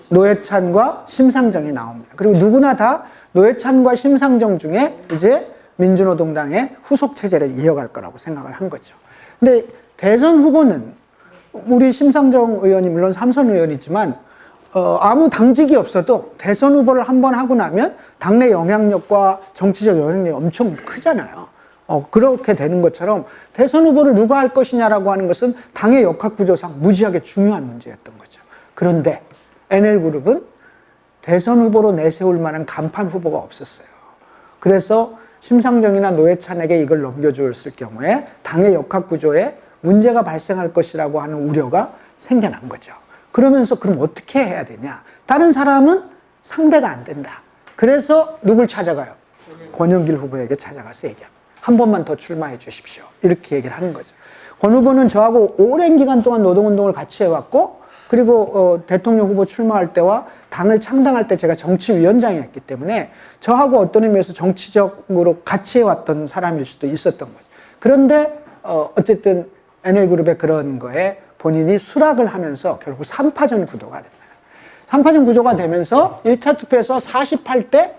노회찬과 심상정이 나옵니다. 그리고 누구나 다 노회찬과 심상정 중에 이제 민주노동당의 후속 체제를 이어갈 거라고 생각을 한 거죠. 근데 대선 후보는 우리 심상정 의원이 물론 삼선 의원이지만 아무 당직이 없어도 대선 후보를 한번 하고 나면 당내 영향력과 정치적 영향력이 엄청 크잖아요. 그렇게 되는 것처럼 대선 후보를 누가 할 것이냐라고 하는 것은 당의 역학구조상 무지하게 중요한 문제였던 거죠. 그런데 NL그룹은 대선 후보로 내세울 만한 간판 후보가 없었어요. 그래서 심상정이나 노회찬에게 이걸 넘겨주었을 경우에 당의 역학구조에 문제가 발생할 것이라고 하는 우려가 생겨난 거죠. 그러면서 그럼 어떻게 해야 되냐? 다른 사람은 상대가 안 된다. 그래서 누굴 찾아가요? 권영길 후보에게 찾아가서 얘기합니다. 한 번만 더 출마해 주십시오. 이렇게 얘기를 하는 거죠. 권 후보는 저하고 오랜 기간 동안 노동운동을 같이 해왔고, 그리고 대통령 후보 출마할 때와 당을 창당할 때 제가 정치위원장이었기 때문에 저하고 어떤 의미에서 정치적으로 같이 해왔던 사람일 수도 있었던 거죠. 그런데 어쨌든 NL그룹의 그런 거에 본인이 수락을 하면서 결국 3파전 구도가 됩니다. 3파전 구도가 되면서 1차 투표에서 48대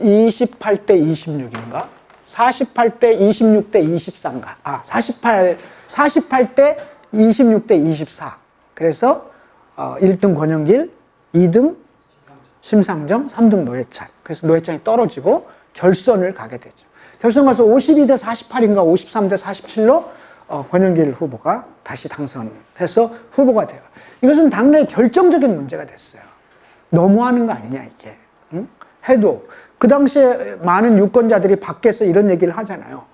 28대 26인가? 48대 26대 24인가? 48대 26대 24. 그래서 1등 권영길, 2등 심상정, 3등 노회찬. 그래서 노회찬이 떨어지고 결선을 가게 되죠. 결선 가서 52대 48인가 53대 47로 권영길 후보가 다시 당선해서 후보가 돼요. 이것은 당내에 결정적인 문제가 됐어요. 너무하는 거 아니냐 이게. 응? 해도 그 당시에 많은 유권자들이 밖에서 이런 얘기를 하잖아요.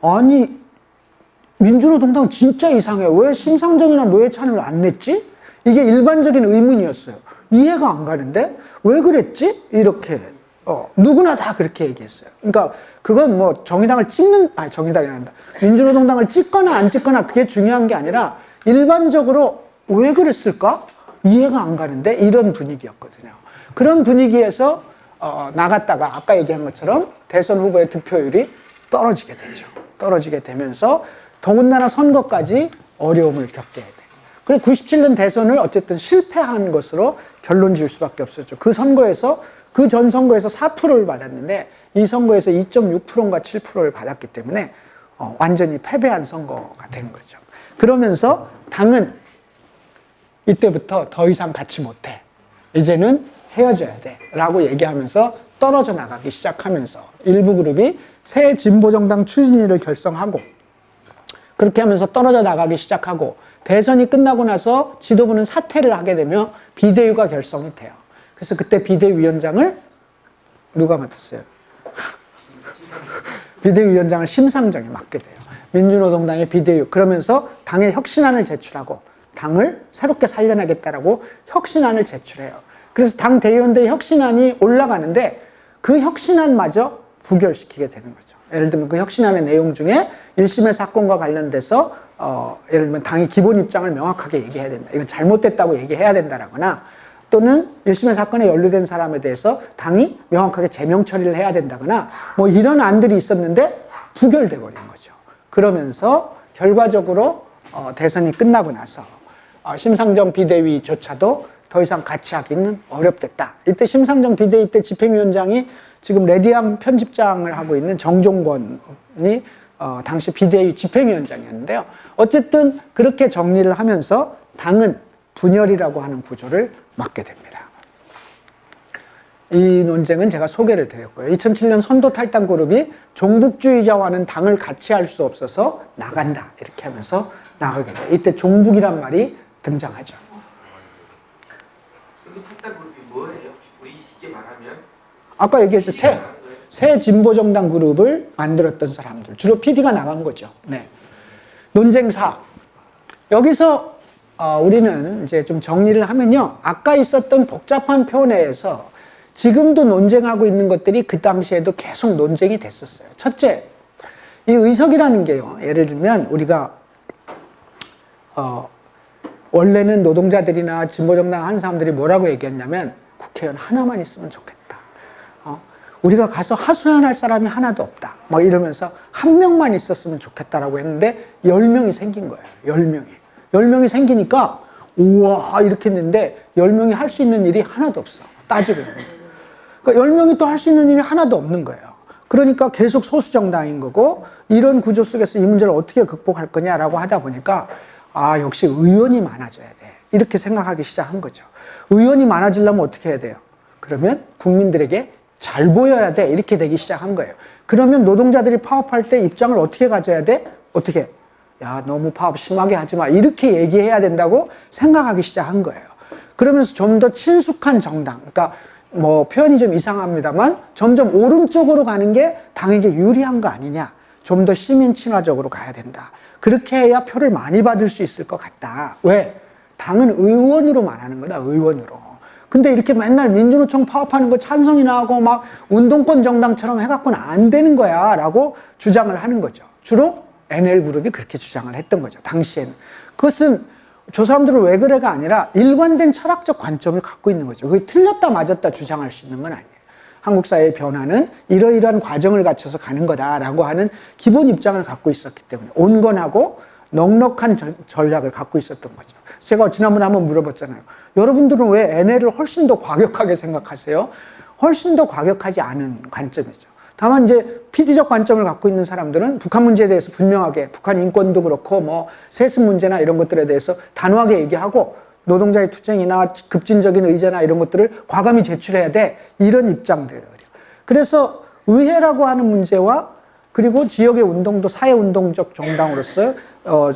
아니 민주노동당 진짜 이상해. 왜 심상정이나 노회찬을 안 냈지? 이게 일반적인 의문이었어요. 이해가 안 가는데 왜 그랬지? 이렇게 누구나 다 그렇게 얘기했어요. 그러니까 그건 뭐 정의당을 정의당이란다. 민주노동당을 찍거나 안 찍거나 그게 중요한 게 아니라 일반적으로 왜 그랬을까? 이해가 안 가는데 이런 분위기였거든요. 그런 분위기에서 나갔다가 아까 얘기한 것처럼 대선 후보의 득표율이 떨어지게 되죠. 떨어지게 되면서 더군다나 선거까지 어려움을 겪게 돼요. 그래서 97년 대선을 어쨌든 실패한 것으로 결론 지을 수밖에 없었죠. 그 선거에서 그 전 선거에서 4%를 받았는데 이 선거에서 2.6%인가 7%를 받았기 때문에 완전히 패배한 선거가 된 거죠. 그러면서 당은 이때부터 더 이상 같이 못해. 이제는 헤어져야 돼. 라고 얘기하면서 떨어져 나가기 시작하면서 일부 그룹이 새 진보정당 추진위를 결성하고 그렇게 하면서 떨어져 나가기 시작하고 대선이 끝나고 나서 지도부는 사퇴를 하게 되며 비대위가 결성이 돼요. 그래서 그때 비대위원장을 누가 맡았어요? 비대위원장을 심상정이 맡게 돼요. 민주노동당의 비대위. 그러면서 당의 혁신안을 제출하고 당을 새롭게 살려내겠다라고 혁신안을 제출해요. 그래서 당 대의원대의 혁신안이 올라가는데 그 혁신안마저 부결시키게 되는 거죠. 예를 들면 그 혁신안의 내용 중에 1심의 사건과 관련돼서 예를 들면 당이 기본 입장을 명확하게 얘기해야 된다. 이건 잘못됐다고 얘기해야 된다라거나 또는 1심의 사건에 연루된 사람에 대해서 당이 명확하게 제명 처리를 해야 된다거나 뭐 이런 안들이 있었는데 부결돼 버린 거죠. 그러면서 결과적으로 대선이 끝나고 나서 심상정 비대위조차도 더 이상 같이 하기는 어렵겠다. 이때 심상정 비대위 때 집행위원장이 지금 레디암 편집장을 하고 있는 정종권이 당시 비대위 집행위원장이었는데요. 어쨌든 그렇게 정리를 하면서 당은 분열이라고 하는 구조를 맞게 됩니다. 이 논쟁은 제가 소개를 드렸고요. 2007년 선도 탈당 그룹이 종북주의자와는 당을 같이 할 수 없어서 나간다. 이렇게 하면서 나가게 돼요. 이때 종북이란 말이 등장하죠. 그 탈당 그룹이 뭐예요? 우리 쉽게 말하면 아까 얘기했죠. 새 진보정당 그룹을 만들었던 사람들. 주로 PD가 나간 거죠. 네. 논쟁사. 여기서 우리는 이제 좀 정리를 하면요. 아까 있었던 복잡한 표내에서 지금도 논쟁하고 있는 것들이 그 당시에도 계속 논쟁이 됐었어요. 첫째, 이 의석이라는 게요. 예를 들면 우리가 원래는 노동자들이나 진보정당 하는 사람들이 뭐라고 얘기했냐면 국회의원 하나만 있으면 좋겠다. 우리가 가서 하소연할 사람이 하나도 없다. 막 이러면서 한 명만 있었으면 좋겠다라고 했는데 10명이 생긴 거예요. 10명이. 10명이 생기니까 우와 이렇게 했는데 10명이 할 수 있는 일이 하나도 없어. 따지고 있는 거예요. 그러니까 10명이 또 할 수 있는 일이 하나도 없는 거예요. 그러니까 계속 소수정당인 거고 이런 구조 속에서 이 문제를 어떻게 극복할 거냐라고 하다 보니까 역시 의원이 많아져야 돼. 이렇게 생각하기 시작한 거죠. 의원이 많아지려면 어떻게 해야 돼요? 그러면 국민들에게 잘 보여야 돼. 이렇게 되기 시작한 거예요. 그러면 노동자들이 파업할 때 입장을 어떻게 가져야 돼? 어떻게? 야, 너무 파업 심하게 하지 마. 이렇게 얘기해야 된다고 생각하기 시작한 거예요. 그러면서 좀 더 친숙한 정당, 그러니까 뭐 표현이 좀 이상합니다만 점점 오른쪽으로 가는 게 당에게 유리한 거 아니냐. 좀 더 시민 친화적으로 가야 된다. 그렇게 해야 표를 많이 받을 수 있을 것 같다. 왜? 당은 의원으로만 하는 거다, 의원으로. 근데 이렇게 맨날 민주노총 파업하는 거 찬성이나 하고 막 운동권 정당처럼 해갖고는 안 되는 거야 라고 주장을 하는 거죠. 주로 NL그룹이 그렇게 주장을 했던 거죠. 당시에는. 그것은 저 사람들은 왜 그래가 아니라 일관된 철학적 관점을 갖고 있는 거죠. 그게 틀렸다 맞았다 주장할 수 있는 건 아니에요. 한국 사회의 변화는 이러이러한 과정을 거쳐서 가는 거다라고 하는 기본 입장을 갖고 있었기 때문에 온건하고 넉넉한 전략을 갖고 있었던 거죠. 제가 지난번에 한번 물어봤잖아요. 여러분들은 왜 NL을 훨씬 더 과격하게 생각하세요? 훨씬 더 과격하지 않은 관점이죠. 다만 이제 PD적 관점을 갖고 있는 사람들은 북한 문제에 대해서 분명하게 북한 인권도 그렇고 뭐 세습 문제나 이런 것들에 대해서 단호하게 얘기하고 노동자의 투쟁이나 급진적인 의제나 이런 것들을 과감히 제출해야 돼. 이런 입장들이에요. 그래서 의회라고 하는 문제와 그리고 지역의 운동도 사회운동적 정당으로서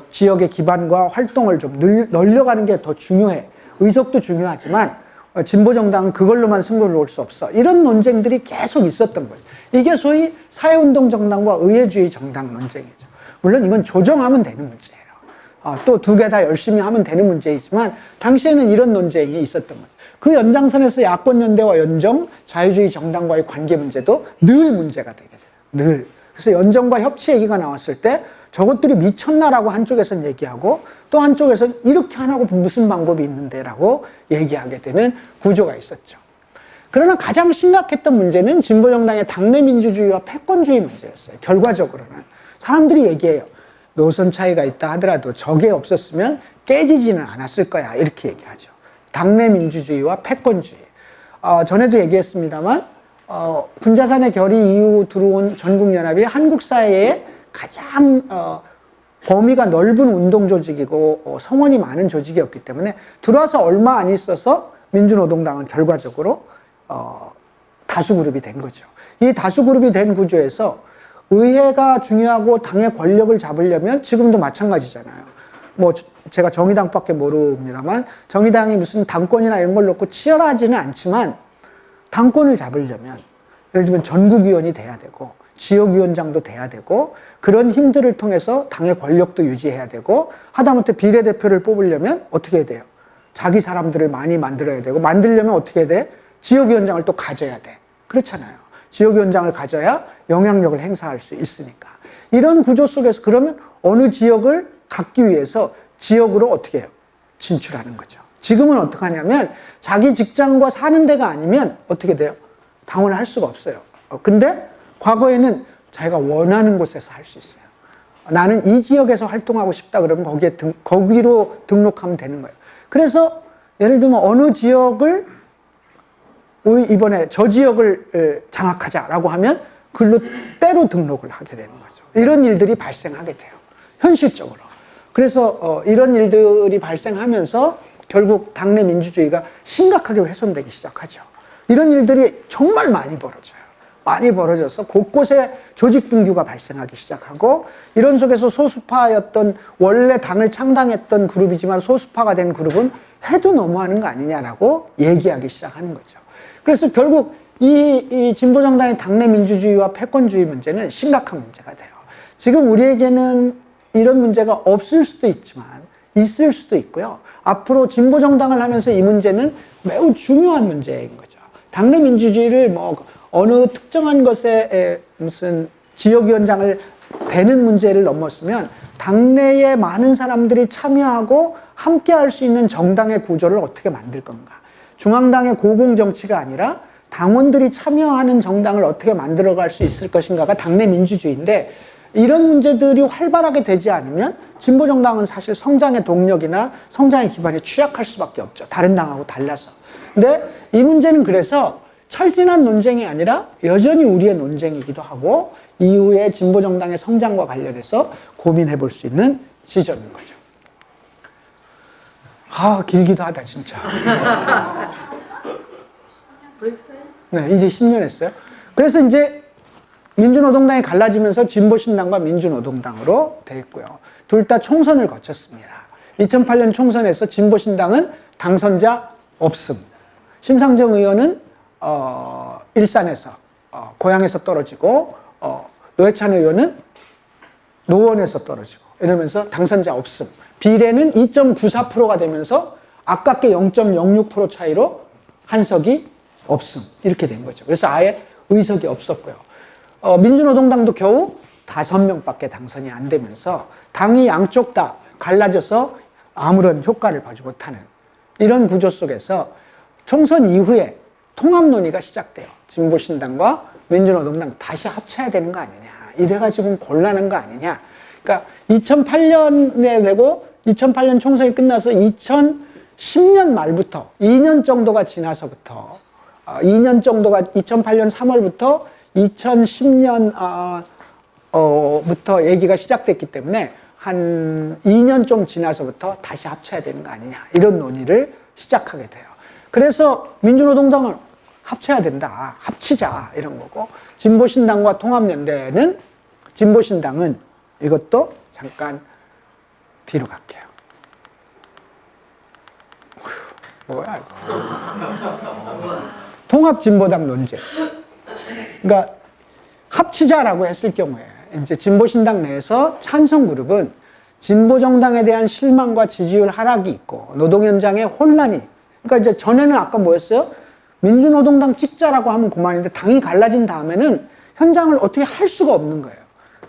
지역의 기반과 활동을 좀 늘려가는 게 더 중요해. 의석도 중요하지만 진보정당은 그걸로만 승부를 놓을 수 없어. 이런 논쟁들이 계속 있었던 거죠. 이게 소위 사회운동 정당과 의회주의 정당 논쟁이죠. 물론 이건 조정하면 되는 문제예요. 또 두 개 다 열심히 하면 되는 문제이지만 당시에는 이런 논쟁이 있었던 거죠. 그 연장선에서 야권연대와 연정, 자유주의 정당과의 관계 문제도 늘 문제가 되게 돼요. 늘. 그래서 연정과 협치 얘기가 나왔을 때 저것들이 미쳤나라고 한쪽에서는 얘기하고 또 한쪽에서는 이렇게 안 하고 무슨 방법이 있는데 라고 얘기하게 되는 구조가 있었죠. 그러나 가장 심각했던 문제는 진보정당의 당내 민주주의와 패권주의 문제였어요. 결과적으로는. 사람들이 얘기해요. 노선 차이가 있다 하더라도 저게 없었으면 깨지지는 않았을 거야. 이렇게 얘기하죠. 당내 민주주의와 패권주의. 전에도 얘기했습니다만 군자산의 결의 이후 들어온 전국연합이 한국 사회에 가장 범위가 넓은 운동 조직이고 성원이 많은 조직이었기 때문에 들어와서 얼마 안 있어서 민주노동당은 결과적으로 다수그룹이 된 거죠. 이 다수그룹이 된 구조에서 의회가 중요하고 당의 권력을 잡으려면 지금도 마찬가지잖아요. 뭐 제가 정의당밖에 모릅니다만 정의당이 무슨 당권이나 이런 걸 놓고 치열하지는 않지만 당권을 잡으려면 예를 들면 전국위원이 돼야 되고 지역위원장도 돼야 되고 그런 힘들을 통해서 당의 권력도 유지해야 되고 하다못해 비례대표를 뽑으려면 어떻게 해야 돼요? 자기 사람들을 많이 만들어야 되고 만들려면 어떻게 해야 돼? 지역위원장을 또 가져야 돼. 그렇잖아요. 지역위원장을 가져야 영향력을 행사할 수 있으니까. 이런 구조 속에서 그러면 어느 지역을 갖기 위해서 지역으로 어떻게 해요? 진출하는 거죠. 지금은 어떻게 하냐면 자기 직장과 사는 데가 아니면 어떻게 돼요? 당원을 할 수가 없어요. 근데 과거에는 자기가 원하는 곳에서 할 수 있어요. 나는 이 지역에서 활동하고 싶다 그러면 거기로 등록하면 되는 거예요. 그래서 예를 들면 어느 지역을 우리 이번에 저 지역을 장악하자라고 하면 글로 때로 등록을 하게 되는 거죠. 이런 일들이 발생하게 돼요. 현실적으로. 그래서 이런 일들이 발생하면서 결국 당내 민주주의가 심각하게 훼손되기 시작하죠. 이런 일들이 정말 많이 벌어져요. 많이 벌어져서 곳곳에 조직 분규가 발생하기 시작하고 이런 속에서 소수파였던 원래 당을 창당했던 그룹이지만 소수파가 된 그룹은 해도 너무하는 거 아니냐라고 얘기하기 시작하는 거죠. 그래서 결국 이 진보정당의 당내 민주주의와 패권주의 문제는 심각한 문제가 돼요. 지금 우리에게는 이런 문제가 없을 수도 있지만 있을 수도 있고요. 앞으로 진보정당을 하면서 이 문제는 매우 중요한 문제인 거죠. 당내 민주주의를 뭐 어느 특정한 것에 무슨 지역위원장을 되는 문제를 넘었으면 당내에 많은 사람들이 참여하고 함께 할 수 있는 정당의 구조를 어떻게 만들 건가. 중앙당의 고공정치가 아니라 당원들이 참여하는 정당을 어떻게 만들어갈 수 있을 것인가가 당내 민주주의인데 이런 문제들이 활발하게 되지 않으면 진보정당은 사실 성장의 동력이나 성장의 기반이 취약할 수밖에 없죠. 다른 당하고 달라서. 근데 이 문제는 그래서 철진한 논쟁이 아니라 여전히 우리의 논쟁이기도 하고 이후에 진보정당의 성장과 관련해서 고민해 볼 수 있는 지점인 거죠. 길기도 하다 진짜. 네, 이제 10년 했어요. 그래서 이제 민주노동당이 갈라지면서 진보신당과 민주노동당으로 돼 있고요. 둘 다 총선을 거쳤습니다. 2008년 총선에서 진보신당은 당선자 없음. 심상정 의원은 일산에서 고향에서 떨어지고 노회찬 의원은 노원에서 떨어지고 이러면서 당선자 없음. 비례는 2.94%가 되면서 아깝게 0.06% 차이로 한석이 없음. 이렇게 된 거죠. 그래서 아예 의석이 없었고요. 민주노동당도 겨우 5명밖에 당선이 안 되면서 당이 양쪽 다 갈라져서 아무런 효과를 보지 못하는 이런 구조 속에서 총선 이후에 통합 논의가 시작돼요. 진보신당과 민주노동당 다시 합쳐야 되는 거 아니냐. 이래가지고 곤란한 거 아니냐. 그러니까 2008년에 되고 2008년 총선이 끝나서 2010년 말부터 2년 정도가 지나서부터 2년 정도가 2008년 3월부터 2010년 부터 얘기가 시작됐기 때문에 한 2년 좀 지나서부터 다시 합쳐야 되는 거 아니냐 이런 논의를 시작하게 돼요. 그래서 민주노동당을 합쳐야 된다, 합치자 이런 거고 진보신당과 통합연대는 진보신당은 이것도 잠깐 뒤로 갈게요. 뭐야 이거? 통합진보당 논쟁. 그러니까 합치자라고 했을 경우에 이제 진보신당 내에서 찬성 그룹은 진보정당에 대한 실망과 지지율 하락이 있고 노동현장의 혼란이. 그러니까 이제 전에는 아까 뭐였어요? 민주노동당 찍자라고 하면 그만인데 당이 갈라진 다음에는 현장을 어떻게 할 수가 없는 거예요.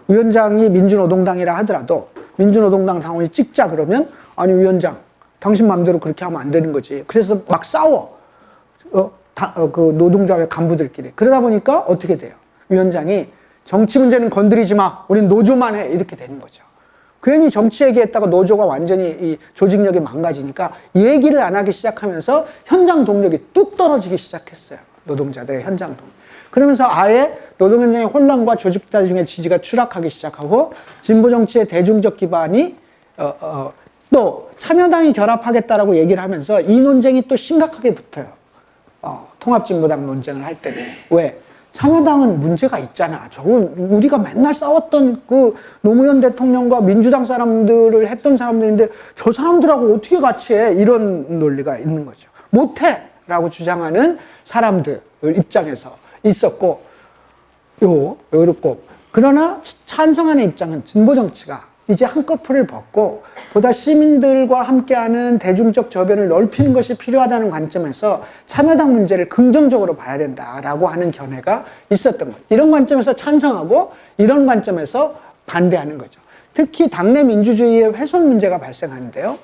위원장이 민주노동당이라 하더라도 민주노동당 당원이 찍자 그러면 아니 위원장 당신 마음대로 그렇게 하면 안 되는 거지. 그래서 막 싸워. 그 노동조합의 간부들끼리. 그러다 보니까 어떻게 돼요? 위원장이 정치 문제는 건드리지 마. 우린 노조만 해. 이렇게 되는 거죠. 괜히 정치 얘기했다가 노조가 완전히 이 조직력이 망가지니까 얘기를 안 하기 시작하면서 현장 동력이 뚝 떨어지기 시작했어요. 노동자들의 현장 동력. 그러면서 아예 노동 현장의 혼란과 조직자 중의 지지가 추락하기 시작하고 진보 정치의 대중적 기반이 또 참여당이 결합하겠다라고 얘기를 하면서 이 논쟁이 또 심각하게 붙어요. 통합진보당 논쟁을 할 때는. 왜? 참여당은 문제가 있잖아. 저건 우리가 맨날 싸웠던 그 노무현 대통령과 민주당 사람들을 했던 사람들인데 저 사람들하고 어떻게 같이 해? 이런 논리가 있는 거죠. 못해! 라고 주장하는 사람들 입장에서 있었고, 요렇고. 그러나 찬성하는 입장은 진보정치가 이제 한꺼풀을 벗고 보다 시민들과 함께하는 대중적 저변을 넓히는 것이 필요하다는 관점에서 참여당 문제를 긍정적으로 봐야 된다라고 하는 견해가 있었던 거예요. 이런 관점에서 찬성하고 이런 관점에서 반대하는 거죠. 특히 당내 민주주의의 훼손 문제가 발생하는데요.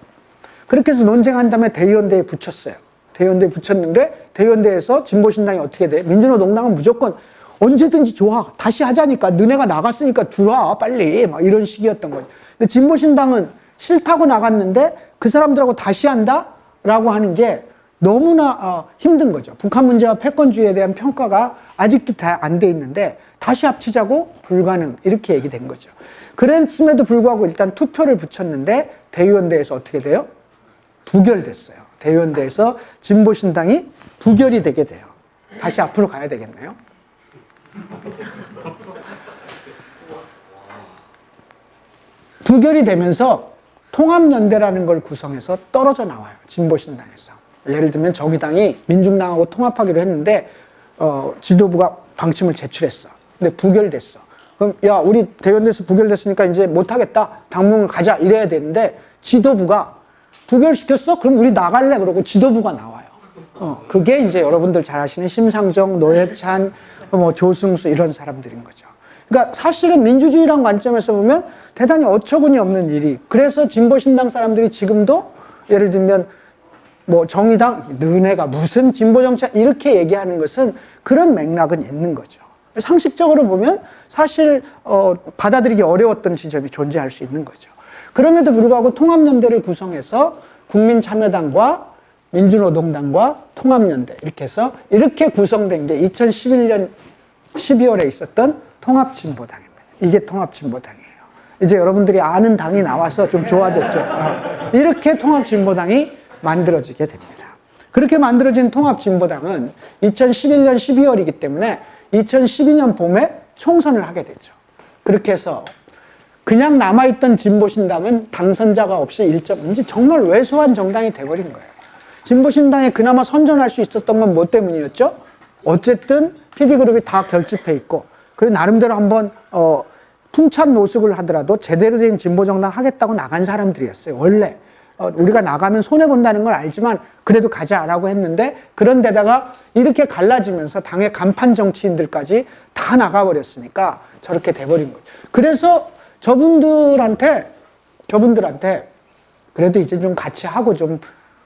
그렇게 해서 논쟁한 다음에 대의원대에 붙였어요. 대의원대에 붙였는데 대의원대에서 진보신당이 어떻게 돼? 민주노동당은 무조건 언제든지 좋아. 다시 하자니까. 너네가 나갔으니까 들어와. 빨리. 막 이런 식이었던 거죠. 근데 진보신당은 싫다고 나갔는데 그 사람들하고 다시 한다? 라고 하는 게 너무나 힘든 거죠. 북한 문제와 패권주의에 대한 평가가 아직도 다 안 돼 있는데 다시 합치자고 불가능. 이렇게 얘기된 거죠. 그랬음에도 불구하고 일단 투표를 붙였는데 대의원대에서 어떻게 돼요? 부결됐어요. 대의원대에서 진보신당이 부결이 되게 돼요. 다시 앞으로 가야 되겠네요. 부결이 되면서 통합연대라는 걸 구성해서 떨어져 나와요. 진보신당에서. 예를 들면 정의당이 민중당하고 통합하기로 했는데 지도부가 방침을 제출했어. 근데 부결됐어. 그럼 야 우리 대의원대에서 부결됐으니까 이제 못하겠다. 당분간 가자 이래야 되는데 지도부가 부결시켰어? 그럼 우리 나갈래? 그러고 지도부가 나와요. 그게 이제 여러분들 잘 아시는 심상정, 노회찬, 조승수 이런 사람들인 거죠. 그러니까 사실은 민주주의란 관점에서 보면 대단히 어처구니 없는 일이. 그래서 진보신당 사람들이 지금도 예를 들면 정의당 너네가 무슨 진보정치 이렇게 얘기하는 것은 그런 맥락은 있는 거죠. 상식적으로 보면 사실 받아들이기 어려웠던 지점이 존재할 수 있는 거죠. 그럼에도 불구하고 통합연대를 구성해서 국민참여당과 민주노동당과 통합연대 이렇게 해서 이렇게 구성된 게 2011년 12월에 있었던 통합진보당입니다. 이게 통합진보당이에요. 이제 여러분들이 아는 당이 나와서 좀 좋아졌죠. 이렇게 통합진보당이 만들어지게 됩니다. 그렇게 만들어진 통합진보당은 2011년 12월이기 때문에 2012년 봄에 총선을 하게 되죠. 그렇게 해서 그냥 남아있던 진보신당은 당선자가 없이 이제 정말 왜소한 정당이 돼버린 거예요. 진보신당에 그나마 선전할 수 있었던 건 뭐 때문이었죠? 어쨌든 PD그룹이 다 결집해 있고, 그리고 나름대로 한번 풍찬 노숙을 하더라도 제대로 된 진보정당 하겠다고 나간 사람들이었어요. 원래 우리가 나가면 손해본다는 걸 알지만 그래도 가자라고 했는데, 그런데다가 이렇게 갈라지면서 당의 간판 정치인들까지 다 나가버렸으니까 저렇게 돼버린 거죠. 그래서 저분들한테 그래도 이제 좀 같이 하고 좀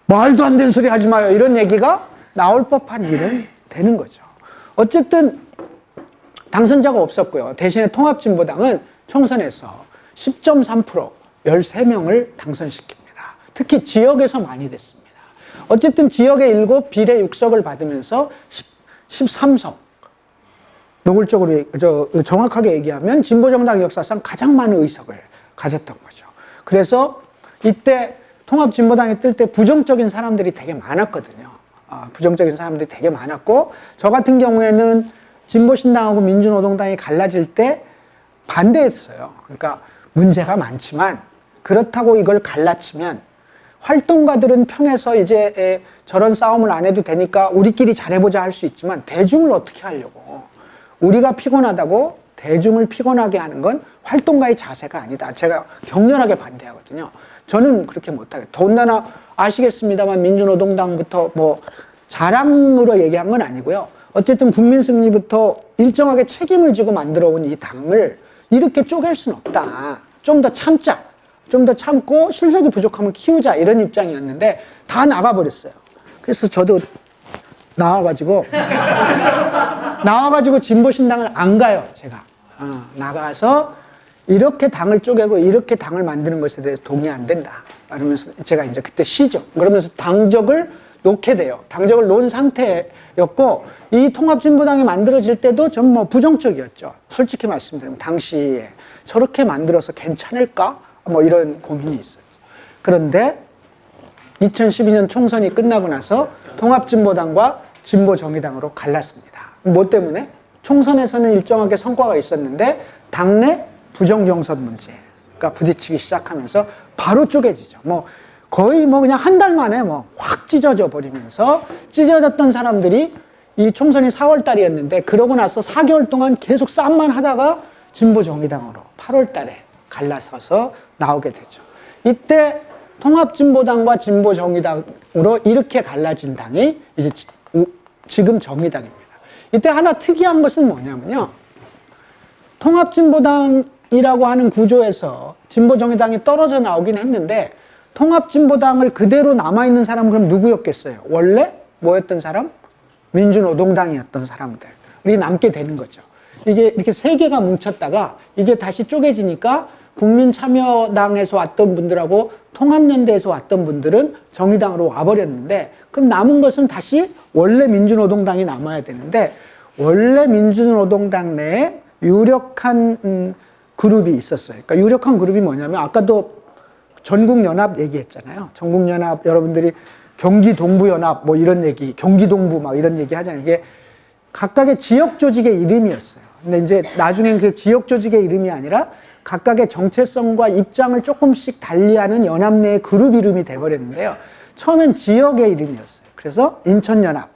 말도 안 되는 소리 하지 마요 이런 얘기가 나올 법한 일은 되는 거죠. 어쨌든 당선자가 없었고요. 대신에 통합진보당은 총선에서 10.3% 13명을 당선시킵니다. 특히 지역에서 많이 됐습니다. 어쨌든 지역에 7, 비례 6석을 받으면서 13석. 노골적으로, 정확하게 얘기하면 진보정당 역사상 가장 많은 의석을 가졌던 거죠. 그래서 이때 통합진보당이 뜰 때 부정적인 사람들이 되게 많았거든요. 부정적인 사람들이 되게 많았고, 저 같은 경우에는 진보신당하고 민주노동당이 갈라질 때 반대했어요. 그러니까 문제가 많지만 그렇다고 이걸 갈라치면 활동가들은 편해서 이제 저런 싸움을 안 해도 되니까 우리끼리 잘해보자 할 수 있지만 대중을 어떻게 하려고. 우리가 피곤하다고 대중을 피곤하게 하는 건 활동가의 자세가 아니다. 제가 격렬하게 반대하거든요. 저는 그렇게 못하겠다. 더군다나 아시겠습니다만 민주노동당부터 뭐 자랑으로 얘기한 건 아니고요. 어쨌든 국민승리부터 일정하게 책임을 지고 만들어 온 이 당을 이렇게 쪼갤 수는 없다. 좀 더 참자. 좀 더 참고 실력이 부족하면 키우자. 이런 입장이었는데 다 나가버렸어요. 그래서 저도 나와가지고 진보신당을 안 가요. 제가 나가서 이렇게 당을 쪼개고 이렇게 당을 만드는 것에 대해서 동의 안 된다. 그러면서 제가 이제 그때 쉬죠. 그러면서 당적을 놓게 돼요. 당적을 놓은 상태였고, 이 통합진보당이 만들어질 때도 전 뭐 부정적이었죠. 솔직히 말씀드리면 당시에 저렇게 만들어서 괜찮을까? 뭐 이런 고민이 있었죠. 그런데 2012년 총선이 끝나고 나서 통합진보당과 진보정의당으로 갈랐습니다. 뭐 때문에? 총선에서는 일정하게 성과가 있었는데 당내 부정경선 문제가 부딪히기 시작하면서 바로 쪼개지죠. 뭐 거의 뭐 그냥 한 달 만에 뭐 확 찢어져 버리면서, 찢어졌던 사람들이 이 총선이 4월 달이었는데 그러고 나서 4개월 동안 계속 싸움만 하다가 진보정의당으로 8월 달에 갈라서서 나오게 되죠. 이때 통합진보당과 진보정의당으로 이렇게 갈라진 당이 이제 지금 정의당입니다. 이때 하나 특이한 것은 뭐냐면요. 통합진보당이라고 하는 구조에서 진보정의당이 떨어져 나오긴 했는데, 통합진보당을 그대로 남아있는 사람은 그럼 누구였겠어요? 원래 뭐였던 사람? 민주노동당이었던 사람들이 남게 되는 거죠. 이게 이렇게 세 개가 뭉쳤다가 이게 다시 쪼개지니까 국민참여당에서 왔던 분들하고 통합연대에서 왔던 분들은 정의당으로 와버렸는데, 그럼 남은 것은 다시 원래 민주노동당이 남아야 되는데, 원래 민주노동당 내에 유력한 그룹이 있었어요. 그러니까 유력한 그룹이 뭐냐면, 아까도 전국연합 얘기했잖아요. 전국연합, 여러분들이 경기동부연합 뭐 이런 얘기, 경기동부 막 이런 얘기 하잖아요. 이게 각각의 지역 조직의 이름이었어요. 근데 이제 나중엔 그 지역 조직의 이름이 아니라 각각의 정체성과 입장을 조금씩 달리하는 연합 내의 그룹 이름이 돼버렸는데요. 처음엔 지역의 이름이었어요. 그래서 인천연합,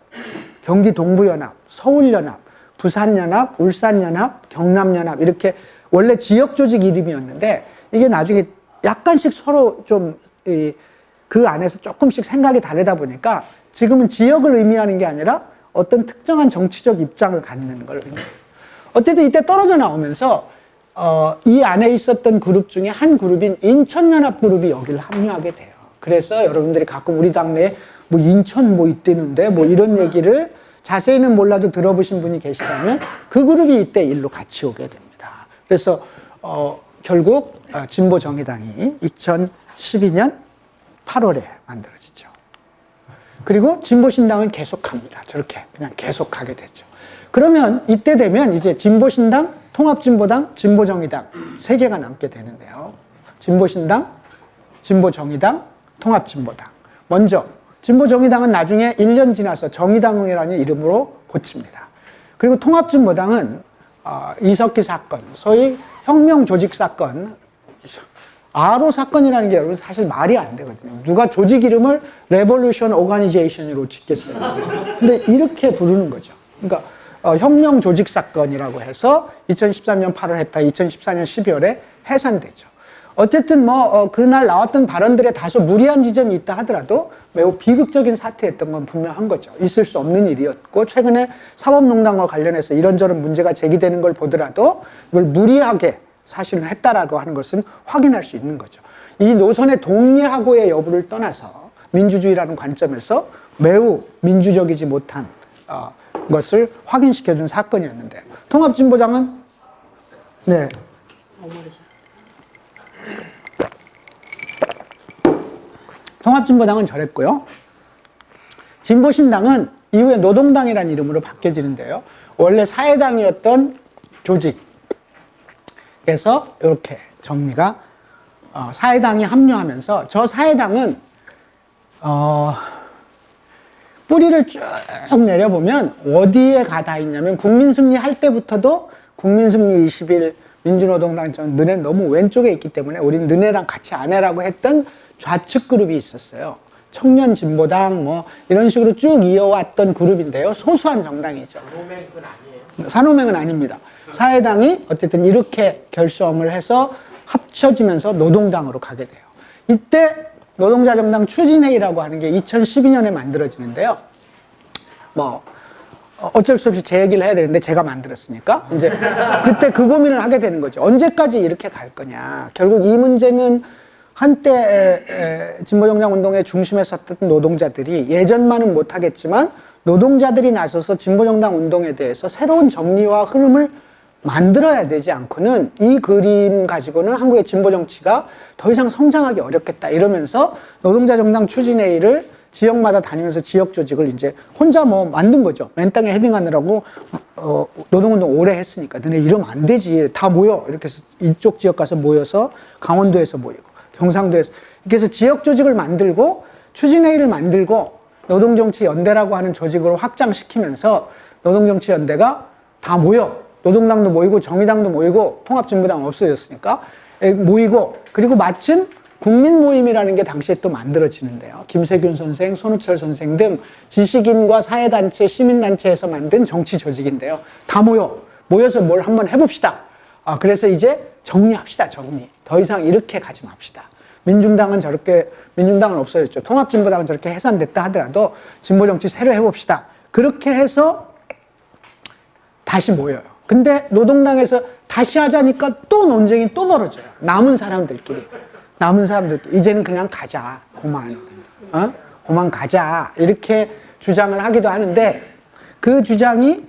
경기동부연합, 서울연합, 부산연합, 울산연합, 경남연합, 이렇게 원래 지역 조직 이름이었는데, 이게 나중에 약간씩 서로 좀 그 안에서 조금씩 생각이 다르다 보니까 지금은 지역을 의미하는 게 아니라 어떤 특정한 정치적 입장을 갖는 걸 의미해요. 어쨌든 이때 떨어져 나오면서 이 안에 있었던 그룹 중에 한 그룹인 인천연합 그룹이 여기를 합류하게 돼요. 그래서 여러분들이 가끔 우리 당내에 뭐 인천 뭐 있대는데 뭐 이런 얘기를 자세히는 몰라도 들어보신 분이 계시다면 그 그룹이 이때 일로 같이 오게 됩니다. 그래서 결국 진보정의당이 2012년 8월에 만들어지죠. 그리고 진보신당은 계속합니다. 저렇게 그냥 계속하게 되죠. 그러면 이때 되면 이제 진보신당, 통합진보당, 진보정의당 세 개가 남게 되는데요. 진보신당, 진보정의당, 통합진보당. 먼저 진보정의당은 나중에 1년 지나서 정의당이라는 이름으로 고칩니다. 그리고 통합진보당은 이석기 사건, 소위 혁명 조직 사건, 아로 사건이라는 게 여러분 사실 말이 안 되거든요. 누가 조직 이름을 레볼루션 오가니제이션으로 짓겠어요. 근데 이렇게 부르는 거죠. 그러니까 혁명 조직 사건이라고 해서 2013년 8월 했다 2014년 12월에 해산되죠. 어쨌든 그날 나왔던 발언들에 다소 무리한 지점이 있다 하더라도 매우 비극적인 사태였던 건 분명한 거죠. 있을 수 없는 일이었고, 최근에 사법농단과 관련해서 이런저런 문제가 제기되는 걸 보더라도 이걸 무리하게 사실은 했다라고 하는 것은 확인할 수 있는 거죠. 이 노선에 동의하고의 여부를 떠나서 민주주의라는 관점에서 매우 민주적이지 못한 것을 확인시켜준 사건이었는데, 통합진보당은 네. 통합진보당은 저랬고요. 진보신당은 이후에 노동당이라는 이름으로 바뀌어지는데요. 원래 사회당이었던 조직에서 이렇게 정리가 사회당이 합류하면서, 저 사회당은 뿌리를 쭉 내려보면 어디에 가다 있냐면, 국민승리 할 때부터도 국민승리 20일 민주노동당, 전 너네 너무 왼쪽에 있기 때문에 우린 너네랑 같이 안 해라고 했던 좌측 그룹이 있었어요. 청년진보당 이런 식으로 쭉 이어왔던 그룹인데요. 소수한 정당이죠. 산호맹은 아니에요? 산호맹은 아닙니다. 사회당이 어쨌든 이렇게 결성을 해서 합쳐지면서 노동당으로 가게 돼요. 이때 노동자정당 추진회의라고 하는 게 2012년에 만들어지는데요. 어쩔 수 없이 제 얘기를 해야 되는데 제가 만들었으니까 이제 그때 그 고민을 하게 되는 거죠. 언제까지 이렇게 갈 거냐. 결국 이 문제는 한때 진보정당 운동의 중심에 섰던 노동자들이, 예전만은 못하겠지만 노동자들이 나서서 진보정당 운동에 대해서 새로운 정리와 흐름을 만들어야 되지 않고는 이 그림 가지고는 한국의 진보정치가 더 이상 성장하기 어렵겠다 이러면서 노동자정당 추진회의를 지역마다 다니면서 지역 조직을 이제 혼자 만든 거죠. 맨땅에 헤딩하느라고 노동운동 오래 했으니까 너네 이러면 안 되지. 다 모여. 이렇게 해서 이쪽 지역 가서 모여서 강원도에서 모이고 경상도에서 이렇게 해서 지역 조직을 만들고 추진회의를 만들고 노동정치연대라고 하는 조직으로 확장시키면서 노동정치연대가 다 모여. 노동당도 모이고 정의당도 모이고 통합진보당 없어졌으니까 모이고, 그리고 마침 국민모임이라는 게 당시에 또 만들어지는데요. 김세균 선생, 손우철 선생 등 지식인과 사회단체, 시민단체에서 만든 정치 조직인데요. 다 모여서 뭘 한번 해봅시다. 그래서 이제 정리합시다. 정리. 더 이상 이렇게 가지 맙시다. 민중당은 없어졌죠. 통합진보당은 저렇게 해산됐다 하더라도 진보정치 새로 해봅시다. 그렇게 해서 다시 모여요. 근데 노동당에서 다시 하자니까 또 논쟁이 또 벌어져요. 남은 사람들끼리 이제는 그냥 가자. 그만 가자. 이렇게 주장을 하기도 하는데, 그 주장이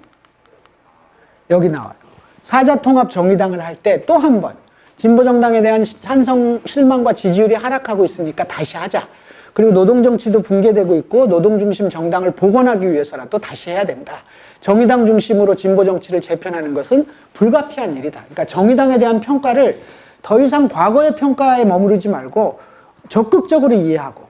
여기 나와요. 사자통합 정의당을 할 때 또 한 번 진보정당에 대한 찬성, 실망과 지지율이 하락하고 있으니까 다시 하자. 그리고 노동정치도 붕괴되고 있고 노동중심 정당을 복원하기 위해서라도 다시 해야 된다. 정의당 중심으로 진보정치를 재편하는 것은 불가피한 일이다. 그러니까 정의당에 대한 평가를 더 이상 과거의 평가에 머무르지 말고 적극적으로 이해하고,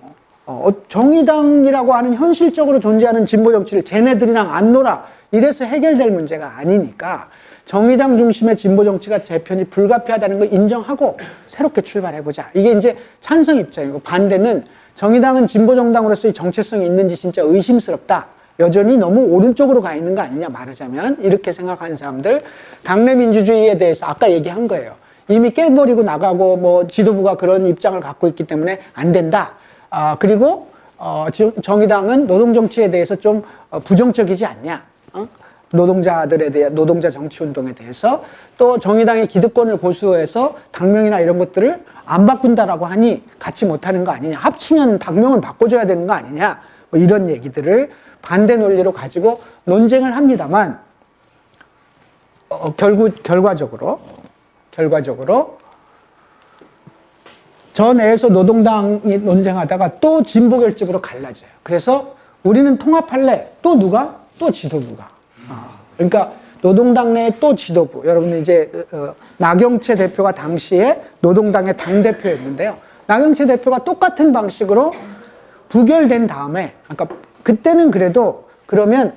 정의당이라고 하는 현실적으로 존재하는 진보정치를 쟤네들이랑 안 놀아 이래서 해결될 문제가 아니니까 정의당 중심의 진보정치가 재편이 불가피하다는 걸 인정하고 새롭게 출발해보자. 이게 이제 찬성 입장이고, 반대는 정의당은 진보정당으로서의 정체성이 있는지 진짜 의심스럽다. 여전히 너무 오른쪽으로 가 있는 거 아니냐, 말하자면. 이렇게 생각하는 사람들, 당내 민주주의에 대해서 아까 얘기한 거예요. 이미 깨버리고 나가고 지도부가 그런 입장을 갖고 있기 때문에 안 된다. 그리고 정의당은 노동정치에 대해서 좀 부정적이지 않냐. 노동자들에 대한, 노동자 정치운동에 대해서. 또 정의당이 기득권을 보수해서 당명이나 이런 것들을 안 바꾼다라고 하니 같이 못하는 거 아니냐. 합치면 당명은 바꿔줘야 되는 거 아니냐. 이런 얘기들을 반대 논리로 가지고 논쟁을 합니다만, 결과적으로 저 내에서 노동당이 논쟁하다가 또 진보 결집으로 갈라져요. 그래서 우리는 통합할래. 또 누가? 또 지도부가. 그러니까 노동당 내에 또 지도부. 여러분 이제 나경채 대표가 당시에 노동당의 당대표였는데요. 나경채 대표가 똑같은 방식으로 부결된 다음에, 그러니까 그때는 그래도 그러면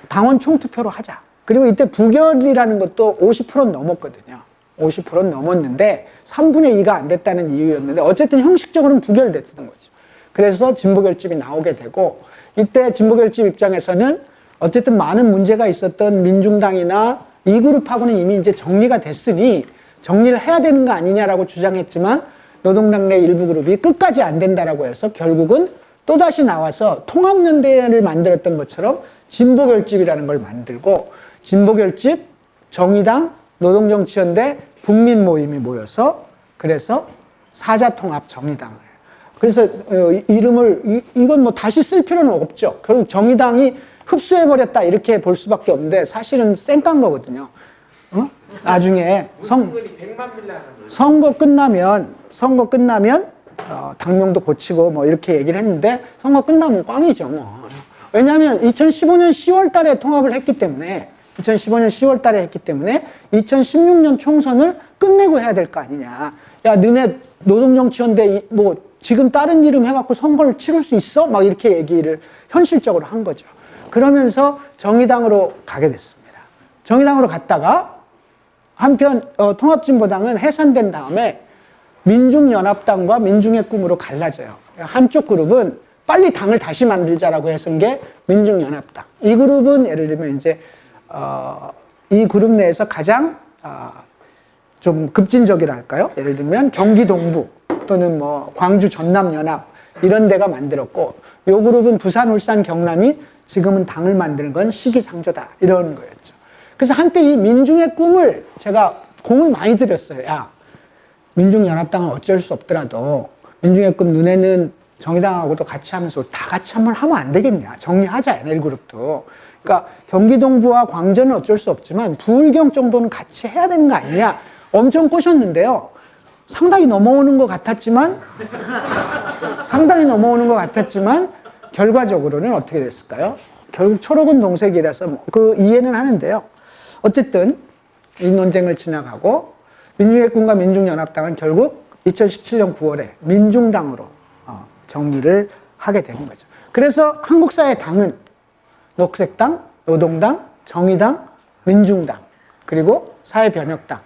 당원 총투표로 하자. 그리고 이때 부결이라는 것도 50%는 넘었거든요. 50%는 넘었는데 3분의 2가 안 됐다는 이유였는데 어쨌든 형식적으로는 부결됐던 거죠. 그래서 진보결집이 나오게 되고 이때 진보결집 입장에서는 어쨌든 많은 문제가 있었던 민중당이나 이 그룹하고는 이미 이제 정리가 됐으니 정리를 해야 되는 거 아니냐라고 주장했지만 노동당 내 일부 그룹이 끝까지 안 된다라고 해서 결국은 또다시 나와서 통합연대를 만들었던 것처럼 진보결집이라는 걸 만들고 진보결집, 정의당, 노동정치연대, 국민모임이 모여서 그래서 사자통합정의당을 그래서 이름을 이건 뭐 다시 쓸 필요는 없죠. 결국 정의당이 흡수해버렸다 이렇게 볼 수밖에 없는데 사실은 쌩깐 거거든요. 나중에 문중근이 100만 빌라 하는 거예요. 선거 끝나면 당명도 고치고 뭐 이렇게 얘기를 했는데 선거 끝나면 꽝이죠 뭐. 왜냐하면 2015년 10월 달에 통합을 했기 때문에 2015년 10월 달에 했기 때문에 2016년 총선을 끝내고 해야 될 거 아니냐. 야, 너네 노동정치연대 뭐 지금 다른 이름 해갖고 선거를 치를 수 있어? 막 이렇게 얘기를 현실적으로 한 거죠. 그러면서 정의당으로 가게 됐습니다. 정의당으로 갔다가 한편 통합진보당은 해산된 다음에 민중연합당과 민중의 꿈으로 갈라져요. 한쪽 그룹은 빨리 당을 다시 만들자라고 해서 게 민중연합당. 이 그룹은 예를 들면 이제 이 그룹 내에서 가장 좀 급진적이랄까요? 예를 들면 경기 동부 또는 뭐 광주 전남연합 이런 데가 만들었고 이 그룹은 부산, 울산, 경남이 지금은 당을 만드는 건 시기상조다 이런 거였죠. 그래서 한때 이 민중의 꿈을 제가 공을 많이 들였어요. 야, 민중연합당은 어쩔 수 없더라도 민중의 꿈 너네는 정의당하고도 같이 하면서 다 같이 한번 하면 안 되겠냐. 정리하자, NL그룹도. 그러니까 경기 동부와 광주는 어쩔 수 없지만 부울경 정도는 같이 해야 되는 거 아니냐. 엄청 꼬셨는데요. 상당히 넘어오는 것 같았지만 결과적으로는 어떻게 됐을까요? 결국 초록은 동색이라서 그 이해는 하는데요. 어쨌든 이 논쟁을 지나가고 민중의 꿈과 민중연합당은 결국 2017년 9월에 민중당으로 정리를 하게 되는 거죠. 그래서 한국사의 당은 녹색당, 노동당, 정의당, 민중당, 그리고 사회변혁당.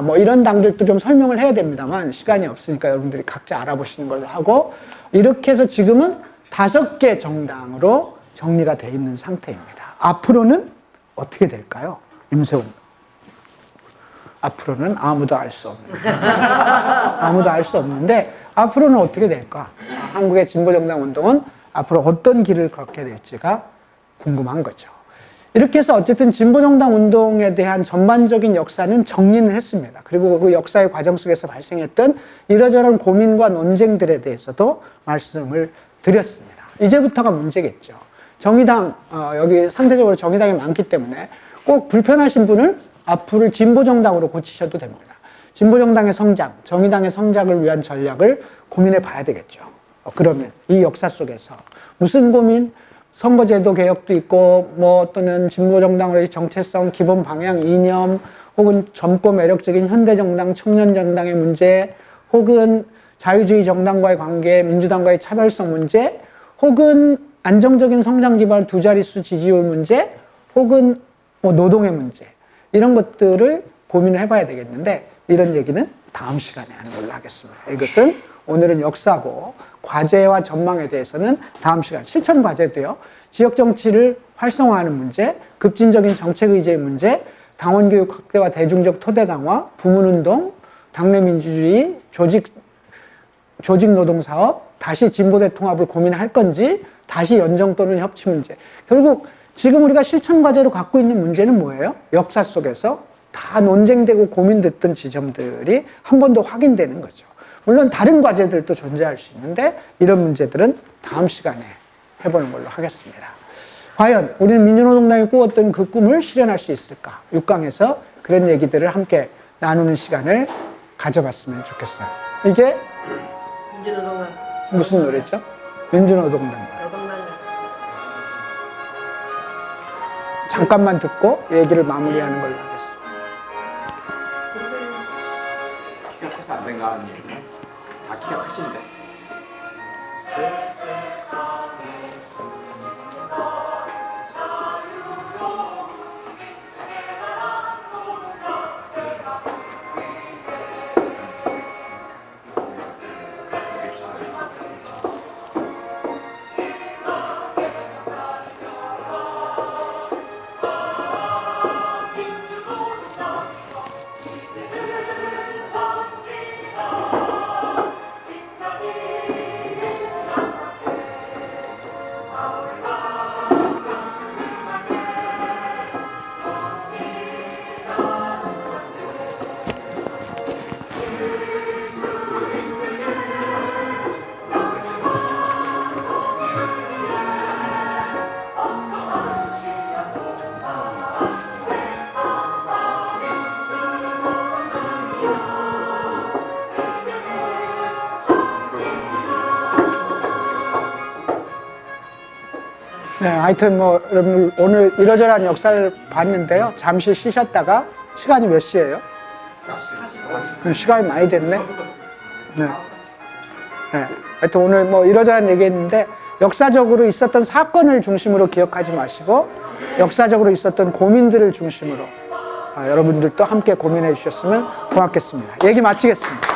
뭐 이런 당들도 좀 설명을 해야 됩니다만 시간이 없으니까 여러분들이 각자 알아보시는 걸로 하고 이렇게 해서 지금은 5개 정당으로 정리가 돼 있는 상태입니다. 앞으로는 어떻게 될까요? 임세훈. 앞으로는 아무도 알 수 없는데 앞으로는 어떻게 될까? 한국의 진보정당 운동은 앞으로 어떤 길을 걷게 될지가 궁금한 거죠. 이렇게 해서 어쨌든 진보정당 운동에 대한 전반적인 역사는 정리는 했습니다. 그리고 그 역사의 과정 속에서 발생했던 이러저런 고민과 논쟁들에 대해서도 말씀을 드렸습니다. 이제부터가 문제겠죠. 정의당, 여기 상대적으로 정의당이 많기 때문에 꼭 불편하신 분은 앞으로 진보정당으로 고치셔도 됩니다. 진보정당의 성장, 정의당의 성장을 위한 전략을 고민해 봐야 되겠죠. 그러면 이 역사 속에서 무슨 고민? 선거제도 개혁도 있고 뭐 또는 진보정당으로의 정체성, 기본 방향, 이념 혹은 젊고 매력적인 현대정당, 청년정당의 문제 혹은 자유주의 정당과의 관계, 민주당과의 차별성 문제 혹은 안정적인 성장 기반 두 자릿수 지지율 문제 혹은 뭐 노동의 문제 이런 것들을 고민을 해봐야 되겠는데 이런 얘기는 다음 시간에 하는 걸로 하겠습니다. 이것은 오늘은 역사고 과제와 전망에 대해서는 다음 시간 실천 과제도요. 지역 정치를 활성화하는 문제, 급진적인 정책 의제의 문제, 당원 교육 확대와 대중적 토대 강화, 부문운동, 당내 민주주의, 조직 노동 사업, 다시 진보대 통합을 고민할 건지, 다시 연정 또는 협치 문제. 결국 지금 우리가 실천 과제로 갖고 있는 문제는 뭐예요? 역사 속에서 다 논쟁되고 고민됐던 지점들이 한 번 더 확인되는 거죠. 물론 다른 과제들도 존재할 수 있는데 이런 문제들은 다음 시간에 해보는 걸로 하겠습니다. 과연 우리는 민주노동당이 꾸었던 그 꿈을 실현할 수 있을까? 6강에서 그런 얘기들을 함께 나누는 시간을 가져봤으면 좋겠어요. 이게 민주노동당 무슨 노래죠? 민주노동당. 잠깐만 듣고 얘기를 마무리하는 걸로 하겠습니다. 기억해서 안 된 거 아니에요? 다 기억하신대. 네, 하여튼 뭐 여러분 오늘 이러저러한 역사를 봤는데요. 잠시 쉬셨다가 시간이 몇 시예요? 시간이 많이 됐네. 네. 네. 하여튼 오늘 뭐 이러저러한 얘기했는데 역사적으로 있었던 사건을 중심으로 기억하지 마시고 역사적으로 있었던 고민들을 중심으로 여러분들도 함께 고민해 주셨으면 고맙겠습니다. 얘기 마치겠습니다.